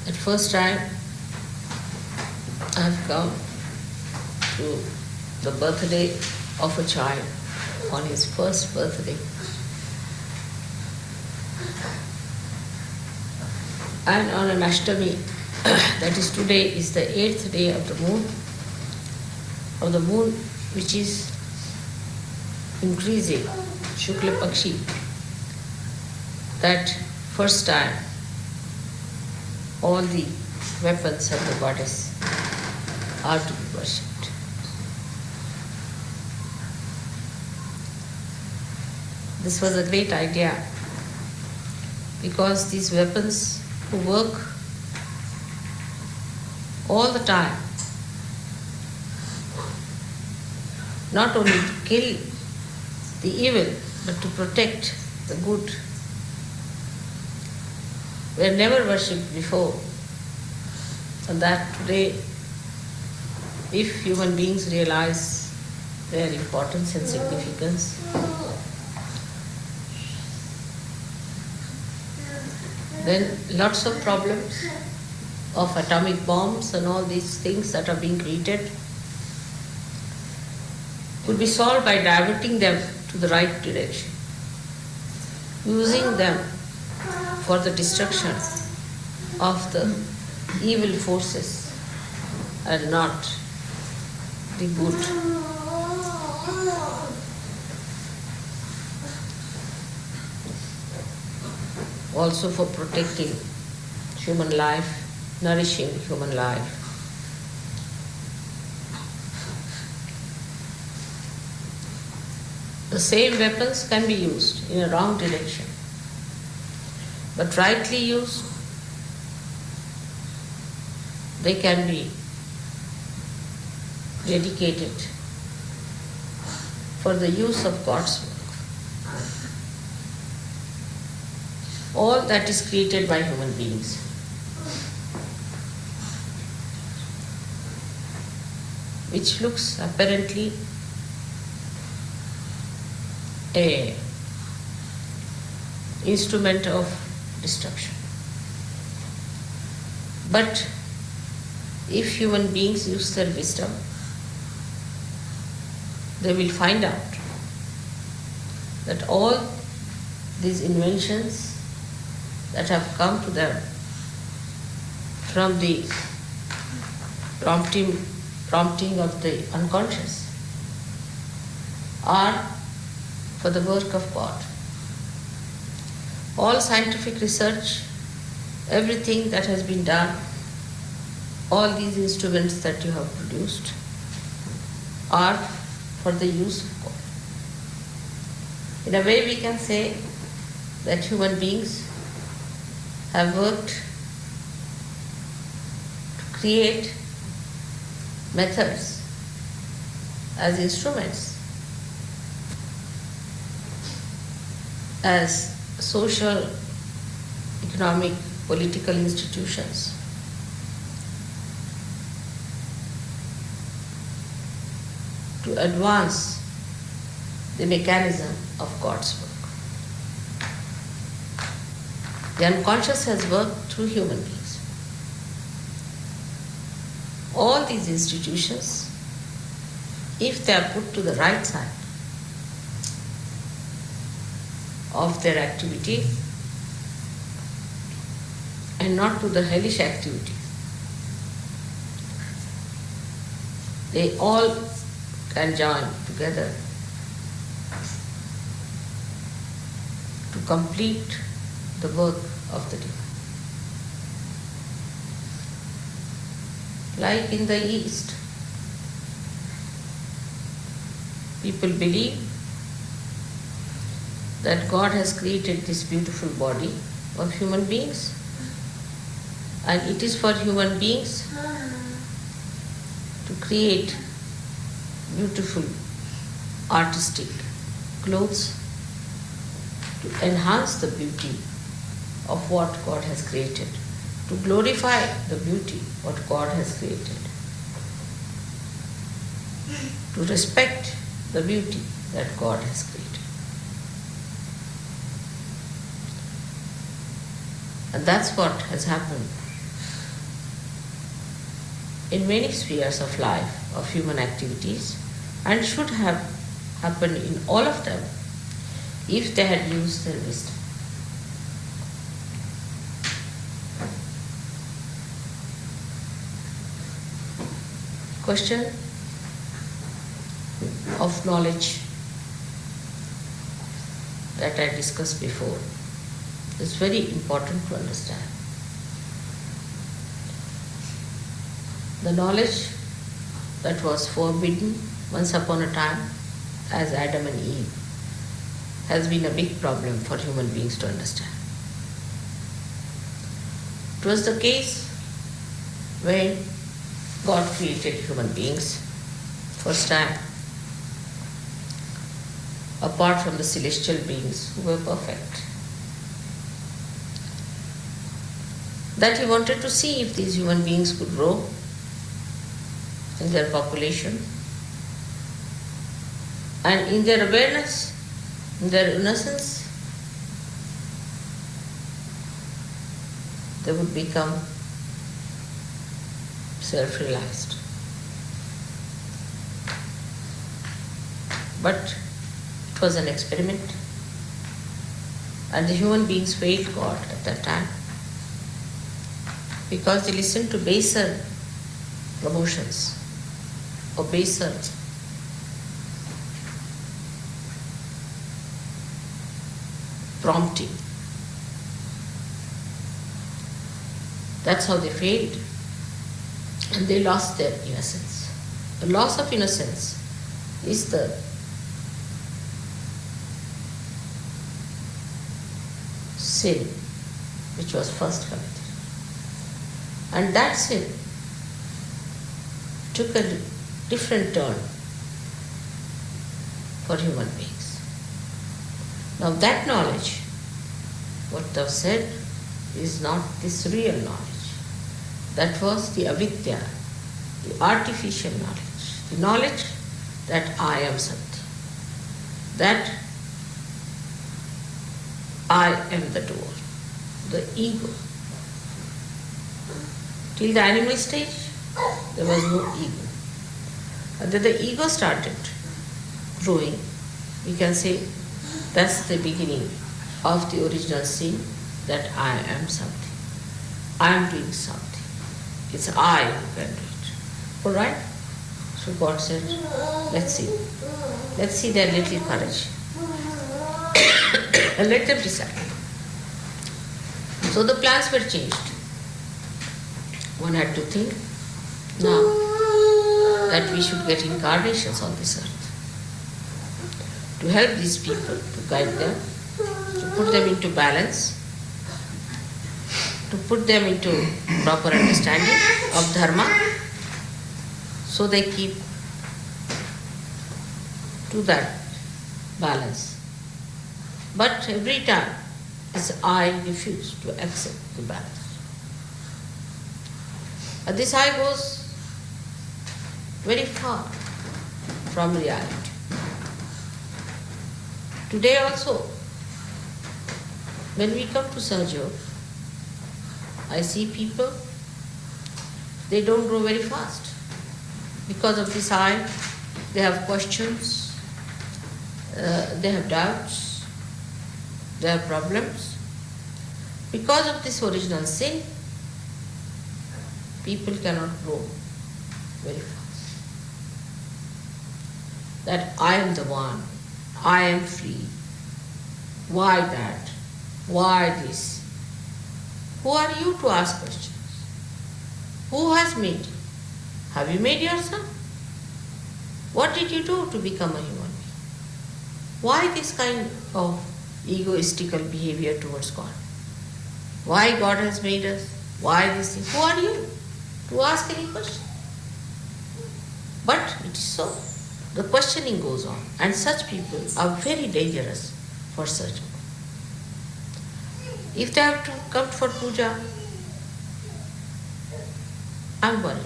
that first time I've come to the birthday of a child on his first birthday. And on an Ashtami, that is today, is the 8th day of the moon which is increasing, Shukla Pakshi. That first time all the weapons of the goddess are to be worshipped. This was a great idea because these weapons who work all the time, not only to kill the evil, but to protect the good, were never worshipped before. And that today, if human beings realize their importance and significance, then lots of problems of atomic bombs and all these things that are being created could be solved by diverting them to the right direction, using them for the destruction of the evil forces and not the good. Also for protecting human life, nourishing human life. The same weapons can be used in a wrong direction, but rightly used, they can be dedicated for the use of God's work. all that is created by human beings. Which looks apparently a instrument of destruction. But if human beings use their wisdom, they will find out that all these inventions that have come to them from the prompting of the unconscious are for the work of God. All scientific research, everything that has been done, all these instruments that you have produced are for the use of God. In a way, we can say that human beings have worked to create methods as instruments, as social, economic, political institutions to advance the mechanism of God's work. The unconscious has worked through human beings. All these institutions, if they are put to the right side of their activity and not to the hellish activity, they all can join together to complete the work of the divine. Like in the East, people believe that God has created this beautiful body of human beings, and it is for human beings to create beautiful artistic clothes to enhance the beauty of what God has created, to glorify the beauty what God has created, to respect the beauty that God has created. And that's what has happened in many spheres of life, of human activities, and should have happened in all of them if they had used their wisdom. Question of knowledge that I discussed before is very important to understand. The knowledge that was forbidden once upon a time as Adam and Eve has been a big problem for human beings to understand. It was the case when God created human beings first time, apart from the celestial beings who were perfect. That he wanted to see if these human beings could grow in their population and in their awareness, in their innocence, they would become self-realized. But it was an experiment, and the human beings failed God at that time because they listened to baser promotions or baser prompting. That's how they failed, and they lost their innocence. The loss of innocence is the sin which was first committed. And that sin took a different turn for human beings. Now that knowledge what thou said is not this real knowledge. That was the avidya, the artificial knowledge, the knowledge that I am something, that I am the doer, the ego. Till the animal stage, there was no ego. And then the ego started growing. We can say that's the beginning of the original sin, that I am something. I am doing something. It's I who can do it. All right? So God said, let's see. Let's see their little courage. And let them decide. So the plans were changed. One had to think now that we should get incarnations on this earth to help these people, to guide them, to put them into balance, to put them into proper understanding of dharma, so they keep to that balance. But every time I refuse to accept the balance. And this I goes very far from reality. Today also, when we come to Sahajya, I see people, they don't grow very fast. Because of this I, they have questions, they have doubts, they have problems. Because of this original sin, people cannot grow very fast. That I am the one, I am free. Why that? Why this? Who are you to ask questions? Who has made you? Have you made yourself? What did you do to become a human being? Why this kind of egoistical behavior towards God? Why God has made us? Why this thing? Who are you to ask any question? But it is so. The questioning goes on, and such people are very dangerous for search. If they have to come for puja, I am worried.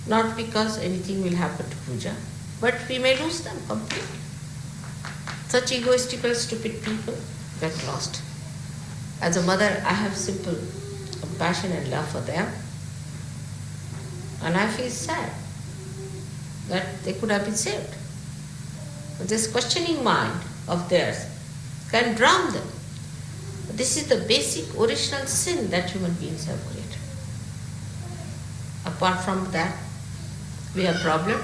Not because anything will happen to puja, but we may lose them completely. Such egoistical, stupid people get lost. As a mother, I have simple compassion and love for them, and I feel sad that they could have been saved. But this questioning mind of theirs can drown them. This is the basic original sin that human beings have created. Apart from that, we have problem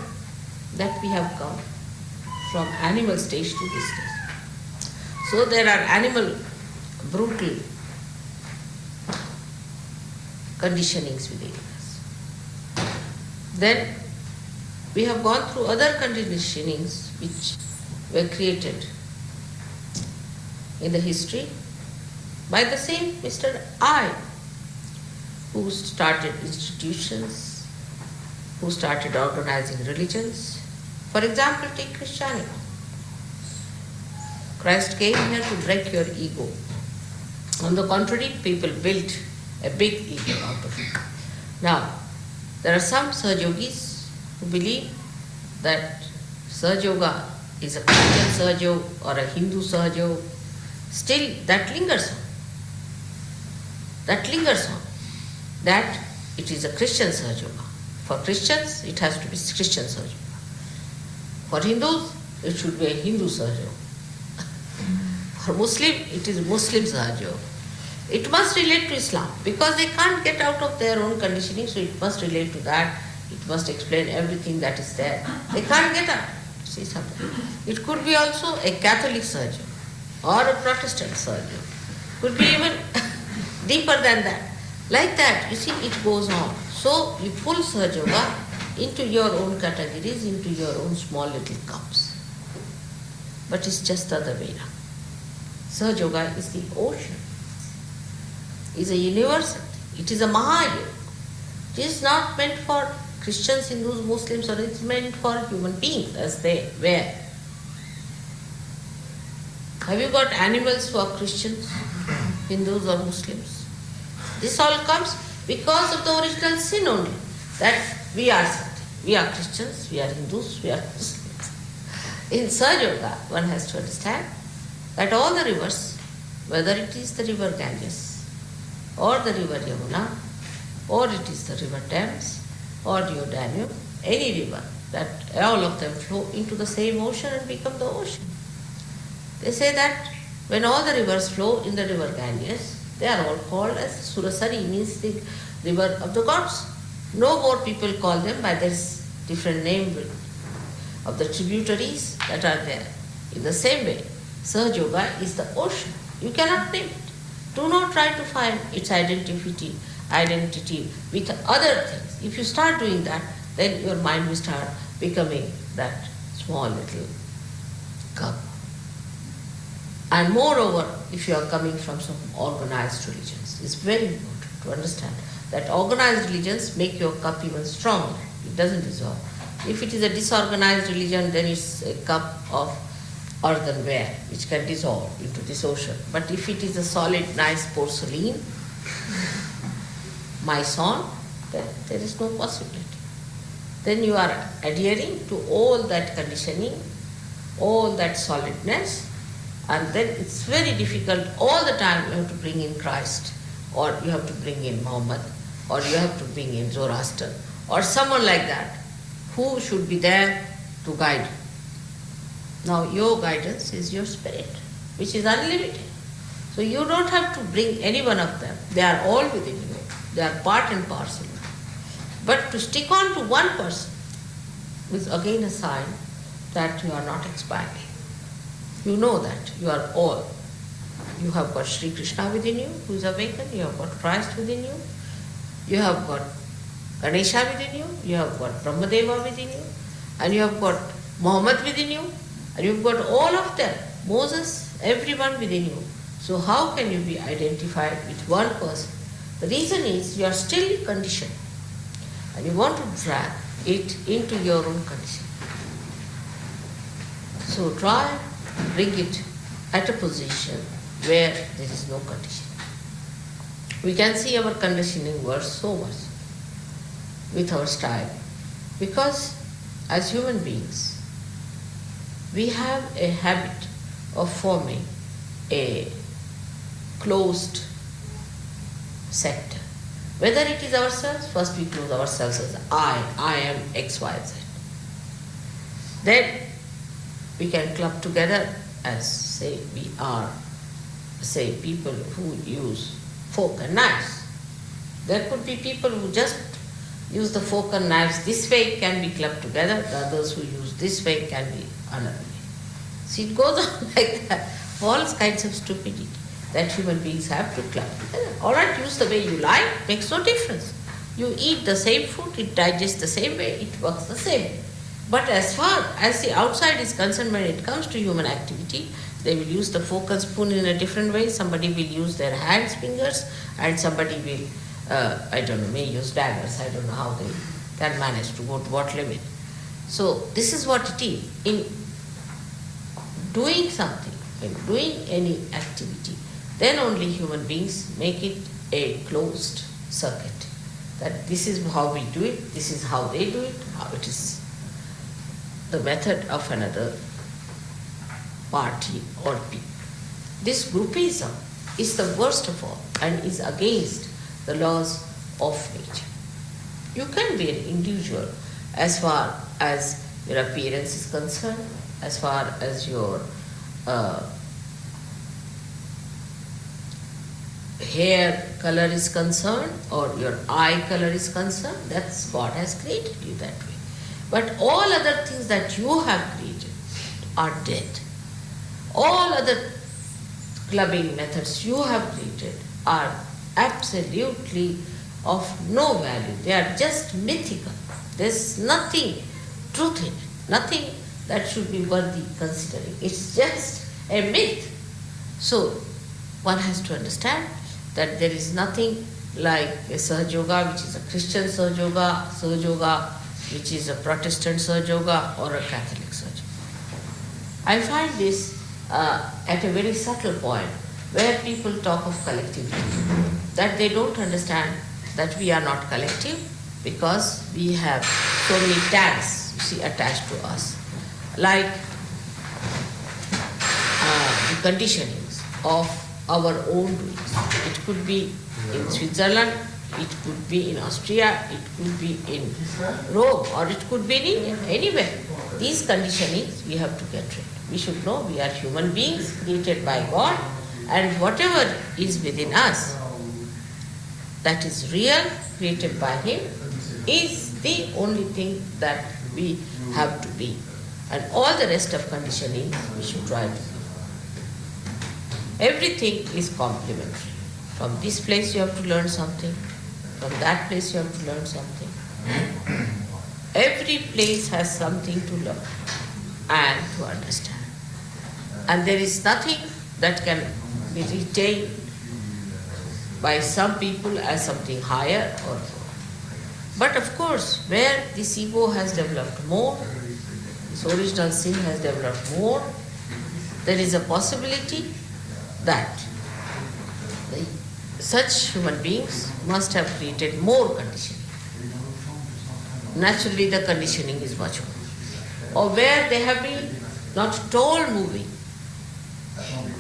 that we have come from animal stage to this stage. So there are animal brutal conditionings within us. Then we have gone through other conditionings which were created in the history by the same Mr. I, who started institutions, who started organizing religions. For example, take Christianity. Christ came here to break your ego. On the contrary, people built a big ego out of it. Now, there are some Sahajogis who believe that Sahaja is a Christian Sahaja or a Hindu Sahaja. Still, that lingers on. That lingers on. That it is a Christian Sahaja. For Christians, it has to be Christian Sahaja. For Hindus, it should be a Hindu Sahaja. For Muslim, it is Muslim Sahaja. It must relate to Islam because they can't get out of their own conditioning, so it must relate to that. It must explain everything that is there. They can't get out. See something. It could be also a Catholic Sahaja or a Protestant Sahaja. Could be even deeper than that. Like that, you see, it goes on. So you pull Sahaja into your own categories, into your own small little cups. But it's just the other way around. Sahaja is the ocean. It's a universal thing. It is a Mahayoga. It is not meant for Christians, Hindus, Muslims, or it's meant for human beings as they were. Have you got animals who are Christians? Hindus or Muslims. This all comes because of the original sin only, that we are something. We are Christians, we are Hindus, we are Muslims. In Sahaj Yoga, one has to understand that all the rivers, whether it is the river Ganges, or the river Yamuna, or it is the river Thames, or your Danube, any river, that all of them flow into the same ocean and become the ocean. They say that when all the rivers flow in the river Ganges, they are all called as Surasari, means the river of the gods. No more people call them by this different name of the tributaries that are there. In the same way, Sahaj Yoga is the ocean. You cannot name it. Do not try to find its identity with other things. If you start doing that, then your mind will start becoming that small little cup. And moreover, if you are coming from some organized religions, it's very important to understand that organized religions make your cup even stronger. It doesn't dissolve. If it is a disorganized religion, then it's a cup of earthenware which can dissolve into this ocean. But if it is a solid, nice porcelain, Maison, then there is no possibility. Then you are adhering to all that conditioning, all that solidness, and then it's very difficult. All the time you have to bring in Christ, or you have to bring in Muhammad, or you have to bring in Zoroaster, or someone like that, who should be there to guide you. Now your guidance is your spirit, which is unlimited. So you don't have to bring any one of them. They are all within you. They are part and parcel. But to stick on to one person is again a sign that you are not expanding. You know that you are all. You have got Sri Krishna within you, who is awakened. You have got Christ within you. You have got Ganesha within you. You have got Brahmadeva within you. And you have got Muhammad within you. And you have got all of them. Moses, everyone within you. So how can you be identified with one person? The reason is you are still conditioned. And you want to drag it into your own condition. So try, bring it at a position where there is no condition. We can see our conditioning worse so much with our style, because as human beings, we have a habit of forming a closed sector. Whether it is ourselves, first we close ourselves as I am X, Y, Z. Then we can club together as, say, we are, say, people who use fork and knives. There could be people who just use the fork and knives this way, can be clubbed together. The others who use this way can be another way. See, it goes on like that. All kinds of stupidity that human beings have to club together. All right, use the way you like, makes no difference. You eat the same food, it digests the same way, it works the same way. But as far as the outside is concerned, when it comes to human activity, they will use the fork and spoon in a different way. Somebody will use their hands, fingers, and somebody will, may use daggers. I don't know how they can manage to go to what limit. So this is what it is. In doing something, in doing any activity, then only human beings make it a closed circuit. That this is how we do it, this is how they do it, how it is the method of another party or people. This groupism is the worst of all and is against the laws of nature. You can be an individual as far as your appearance is concerned, as far as your hair color is concerned or your eye color is concerned. That's God has created you that way. But all other things that you have created are dead. All other clubbing methods you have created are absolutely of no value. They are just mythical. There's nothing truth in it, nothing that should be worthy considering. It's just a myth. So one has to understand that there is nothing like a Sahaj Yoga, which is a Christian Sahaj Yoga, which is a Protestant Sahaj Yoga, or a Catholic Sahaj Yoga. I find this at a very subtle point where people talk of collectivity, that they don't understand that we are not collective because we have so many tags, you see, attached to us, like the conditionings of our own doings. It could be in Switzerland, it could be in Austria, it could be in Rome, or it could be in India, anywhere. These conditionings we have to get rid. We should know we are human beings created by God, and whatever is within us that is real, created by Him, is the only thing that we have to be. And all the rest of conditioning we should try to be. Everything is complementary. From this place you have to learn something, from that place you have to learn something. Every place has something to learn and to understand. And there is nothing that can be retained by some people as something higher or lower. But of course, where this ego has developed more, this original sin has developed more, there is a possibility that such human beings must have created more conditioning. Naturally, the conditioning is much more. Or where they have been not at all moving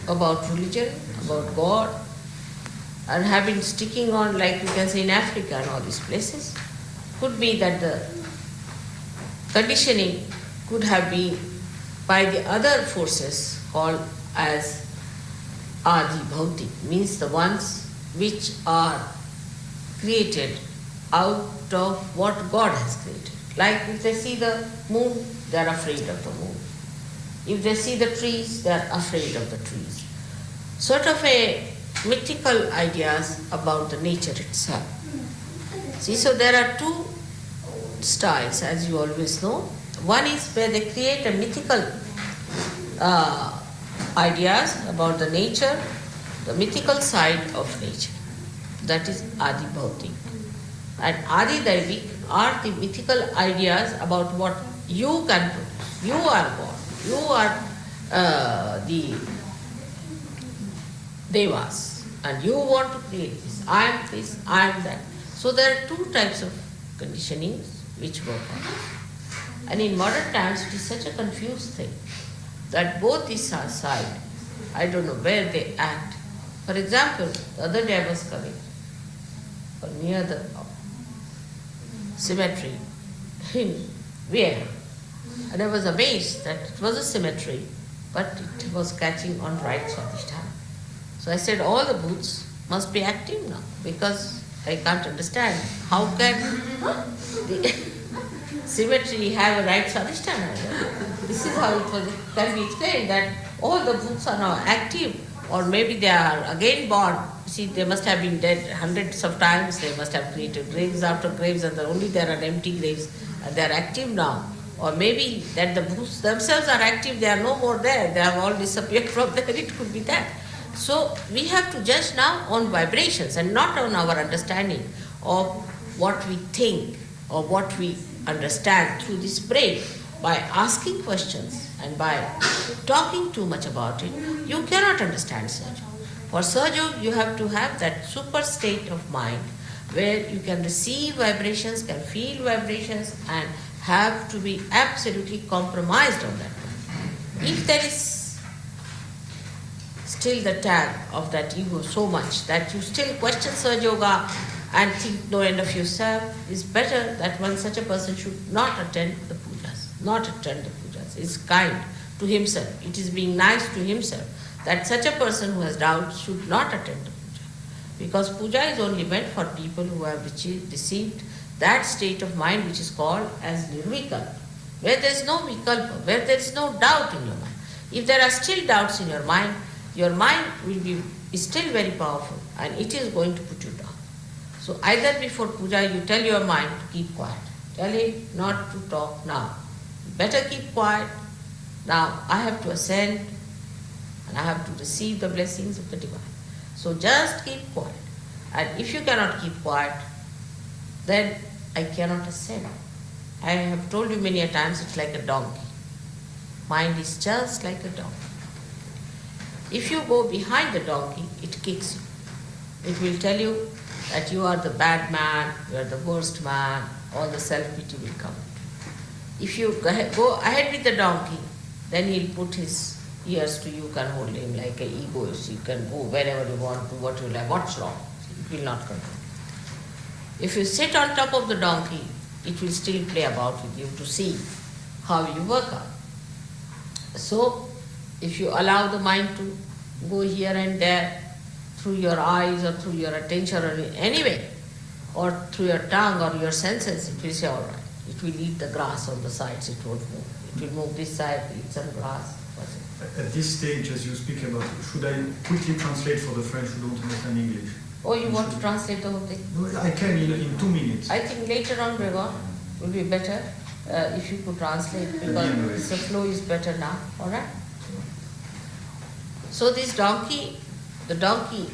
about religion, about God, and have been sticking on, like we can say in Africa and all these places, could be that the conditioning could have been by the other forces called as Adi Bhautik, means the ones which are created out of what God has created. Like if they see the moon, they are afraid of the moon. If they see the trees, they are afraid of the trees. Sort of a mythical ideas about the nature itself. See, so there are two styles, as you always know. One is where they create a mythical ideas about the nature, the mythical side of nature. That is Adi Bhautik. And Adi Daivik are the mythical ideas about what you can produce. You are God. You are the Devas. And you want to create this. I am this, I am that. So there are two types of conditionings which work on it. And in modern times it is such a confused thing that both these sides, I don't know where they act. For example, the other day I was coming near the cemetery in Vienna, and I was amazed that it was a cemetery, but it was catching on right Swadhisthana. So I said all the booths must be active now, because I can't understand how can the cemetery have a right Swadhisthana. This is how it can be explained, that all the booths are now active, or maybe they are again born. See, they must have been dead hundreds of times, they must have created graves after graves, and only there are empty graves, and they are active now. Or maybe that the booths themselves are active, they are no more there, they have all disappeared from there, it could be that. So we have to judge now on vibrations and not on our understanding of what we think or what we understand through this brain. By asking questions and by talking too much about it, you cannot understand Sahajyoga. For Sahajyoga, you have to have that super state of mind where you can receive vibrations, can feel vibrations, and have to be absolutely compromised on that. If there is still the tag of that ego so much that you still question Sahajyoga and think no end of yourself, is better that one such a person should not attend the pujas. Not attend the pujas. It's kind to himself. It is being nice to himself that such a person who has doubts should not attend the puja. Because puja is only meant for people who have received that state of mind which is called as nirvikalpa, where there is no vikalpa, where there is no doubt in your mind. If there are still doubts in your mind will be still very powerful and it is going to put you down. So either before puja you tell your mind to keep quiet. Tell it not to talk now. Better keep quiet. Now I have to ascend and I have to receive the blessings of the divine. So just keep quiet. And if you cannot keep quiet, then I cannot ascend. I have told you many a times it's like a donkey. Mind is just like a donkey. If you go behind the donkey, it kicks you. It will tell you that you are the bad man, you are the worst man, all the self-pity will come. If you go ahead with the donkey, then he'll put his ears to you, can hold him like an egoist. You can go wherever you want, do what you like. What's wrong? It will not control. If you sit on top of the donkey, it will still play about with you to see how you work out. So, if you allow the mind to go here and there through your eyes or through your attention or any way, or through your tongue or your senses, it will say, all right. It will eat the grass on the sides, it won't move. It will move this side, eat some grass. At this stage, as you speak about, should I quickly translate for the French who don't understand English? Oh, you want to translate the whole thing? No, I can in 2 minutes. I think later on, Gregor, will be better if you could translate, because the flow is better now, all right? So this donkey, the donkey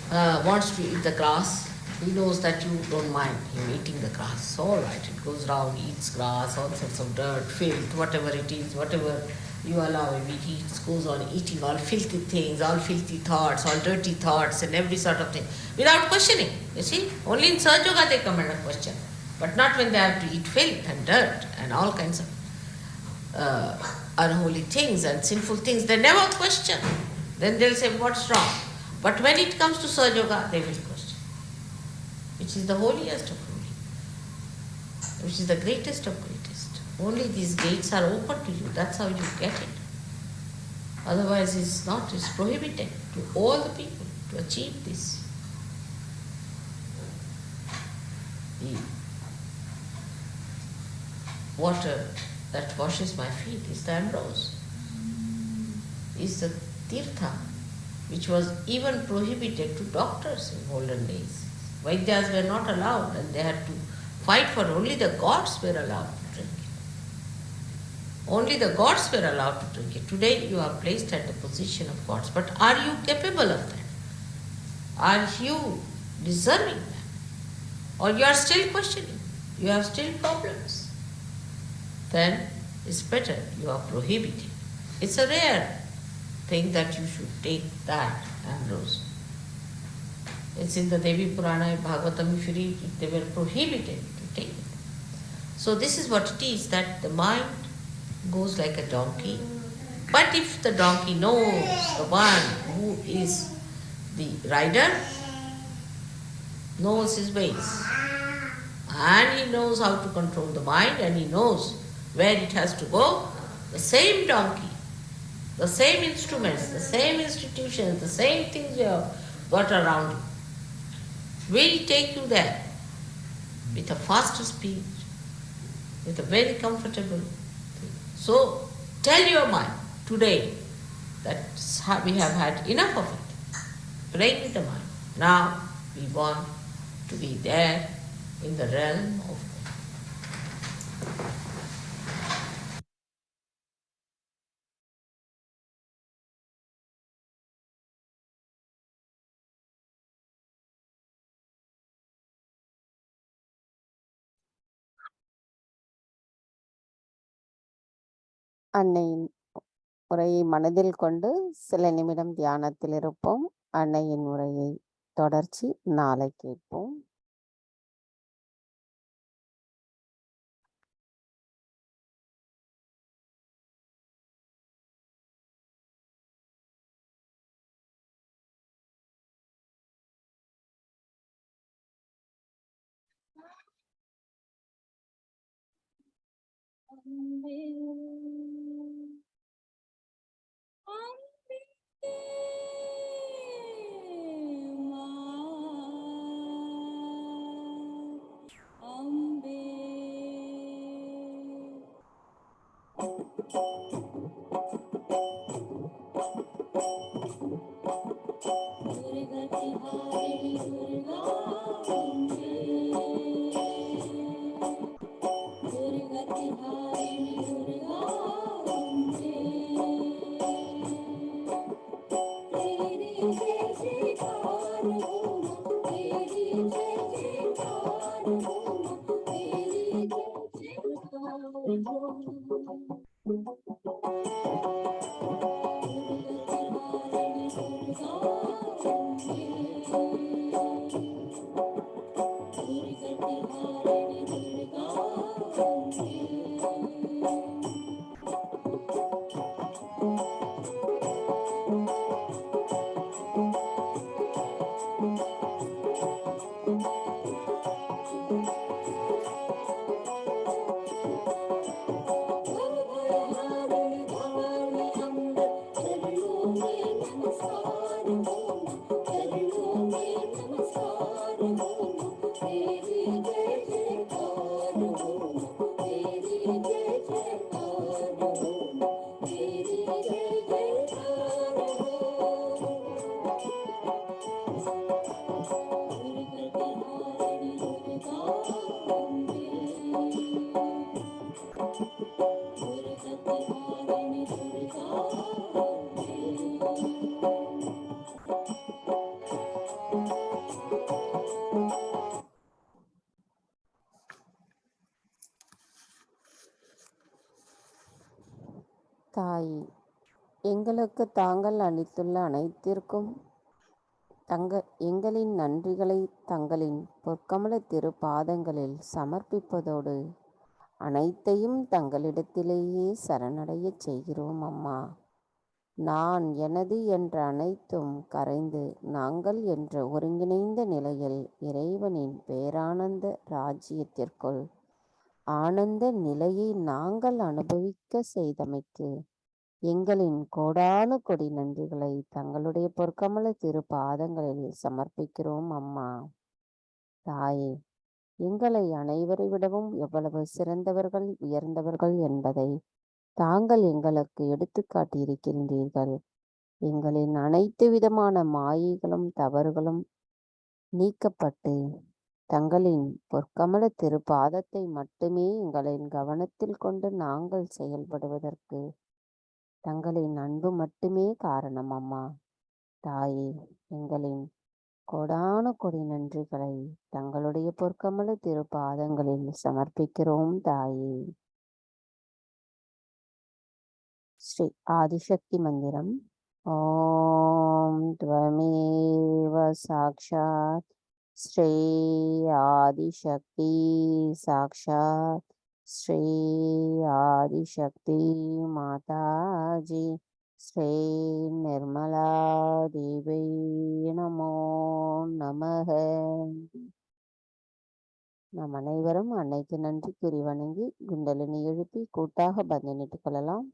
wants to eat the grass. He knows that you don't mind him eating the grass. So all right, it goes round, eats grass, all sorts of dirt, filth, whatever it is, whatever you allow him, he eats, goes on eating all filthy things, all filthy thoughts, all dirty thoughts and every sort of thing, without questioning. You see, only in Sahaj Yoga they come under question, but not when they have to eat filth and dirt and all kinds of unholy things and sinful things. They never question. Then they'll say, what's wrong? But when it comes to Sahaj Yoga, they will question, which is the holiest of holy, which is the greatest of greatest. Only these gates are open to you. That's how you get it. Otherwise, it's not. It's prohibited to all the people to achieve this. The water that washes my feet is the ambrose, is the tirtha, which was even prohibited to doctors in olden days. Vaidyas were not allowed and they had to fight for only the gods were allowed to drink it. Only the gods were allowed to drink it. Today you are placed at the position of gods. But are you capable of that? Are you deserving that? Or you are still questioning? You have still problems? Then it's better you are prohibited. It's a rare thing that you should take that ambrose. It's in the Devi Purana, Bhagavatam, if you read it, they were prohibited to take it. So this is what it is, that the mind goes like a donkey. But if the donkey knows the one who is the rider, knows his ways, and he knows how to control the mind, and he knows where it has to go, the same donkey, the same instruments, the same institutions, the same things you have got around you, will take you there with a faster speed, with a very comfortable thing. So tell your mind today that we have had enough of it. Break with the mind. Now we want to be there in the realm of அன்னையின் உரையை மனதில் கொண்டு சில நிமிடம் தியானத்தில் இருப்போம். அன்னையின் உரையை தொடர்ச்சி நாளை கேட்போம். தாயே, எங்களுக்கு தாங்கள் அளித்துள்ள அனைத்திற்கும் எங்களின் நன்றிகளை தங்களின் பொற்கமல திருப்பாதங்களில் சமர்ப்பிப்பதோடு அனைத்தையும் தங்களிடத்திலேயே சரணடையச் செய்கிறோம் அம்மா. நான் எனது என்ற அனைத்தும் கரைந்து நாங்கள் என்ற ஒருங்கிணைந்த நிலையில் இறைவனின் பேரானந்த ராஜ்யத்திற்குள் ஆனந்த நிலையை நாங்கள் அனுபவிக்க செய்தமைக்கு எங்களின் கோடானு கொடி நன்றிகளை தங்களுடைய பொற்கமல திருப்பாதங்களில் சமர்ப்பிக்கிறோம் அம்மா. தாயே, எங்களை அனைவரை விடவும் எவ்வளவு சிறந்தவர்கள் உயர்ந்தவர்கள் என்பதை தாங்கள் எங்களுக்கு எடுத்து காட்டியிருக்கின்றீர்கள். எங்களின் அனைத்து விதமான மாயைகளும் தவறுகளும் நீக்கப்பட்டு தங்களின் பொற்கமல திருப்பாதத்தை மட்டுமே எங்களின் கவனத்தில் கொண்டு நாங்கள் செயல்படுவதற்கு தங்களின் அன்பு மட்டுமே காரணம் அம்மா. தாயே, எங்களின் கோடான கொடி நன்றிகளை தங்களுடைய பொற்கமல திருப்பாதங்களில் சமர்ப்பிக்கிறோம் தாயே. ஸ்ரீ ஆதிசக்தி மந்திரம். ஓம் த்வமேவ சாக்ஷாத் ஸ்ரீ ஆதிசக்தி சாக்ஷாத் ஸ்ரீ ஆதிசக்தி மாதாஜி ஸ்ரீ நிர்மலா தேவி நமோ நமக. நாம் அனைவரும் அன்னைக்கு நன்றி கூறி வணங்கி குண்டலினி எழுப்பி கூட்டாக பந்தனிட்டுக் கொள்ளலாம்.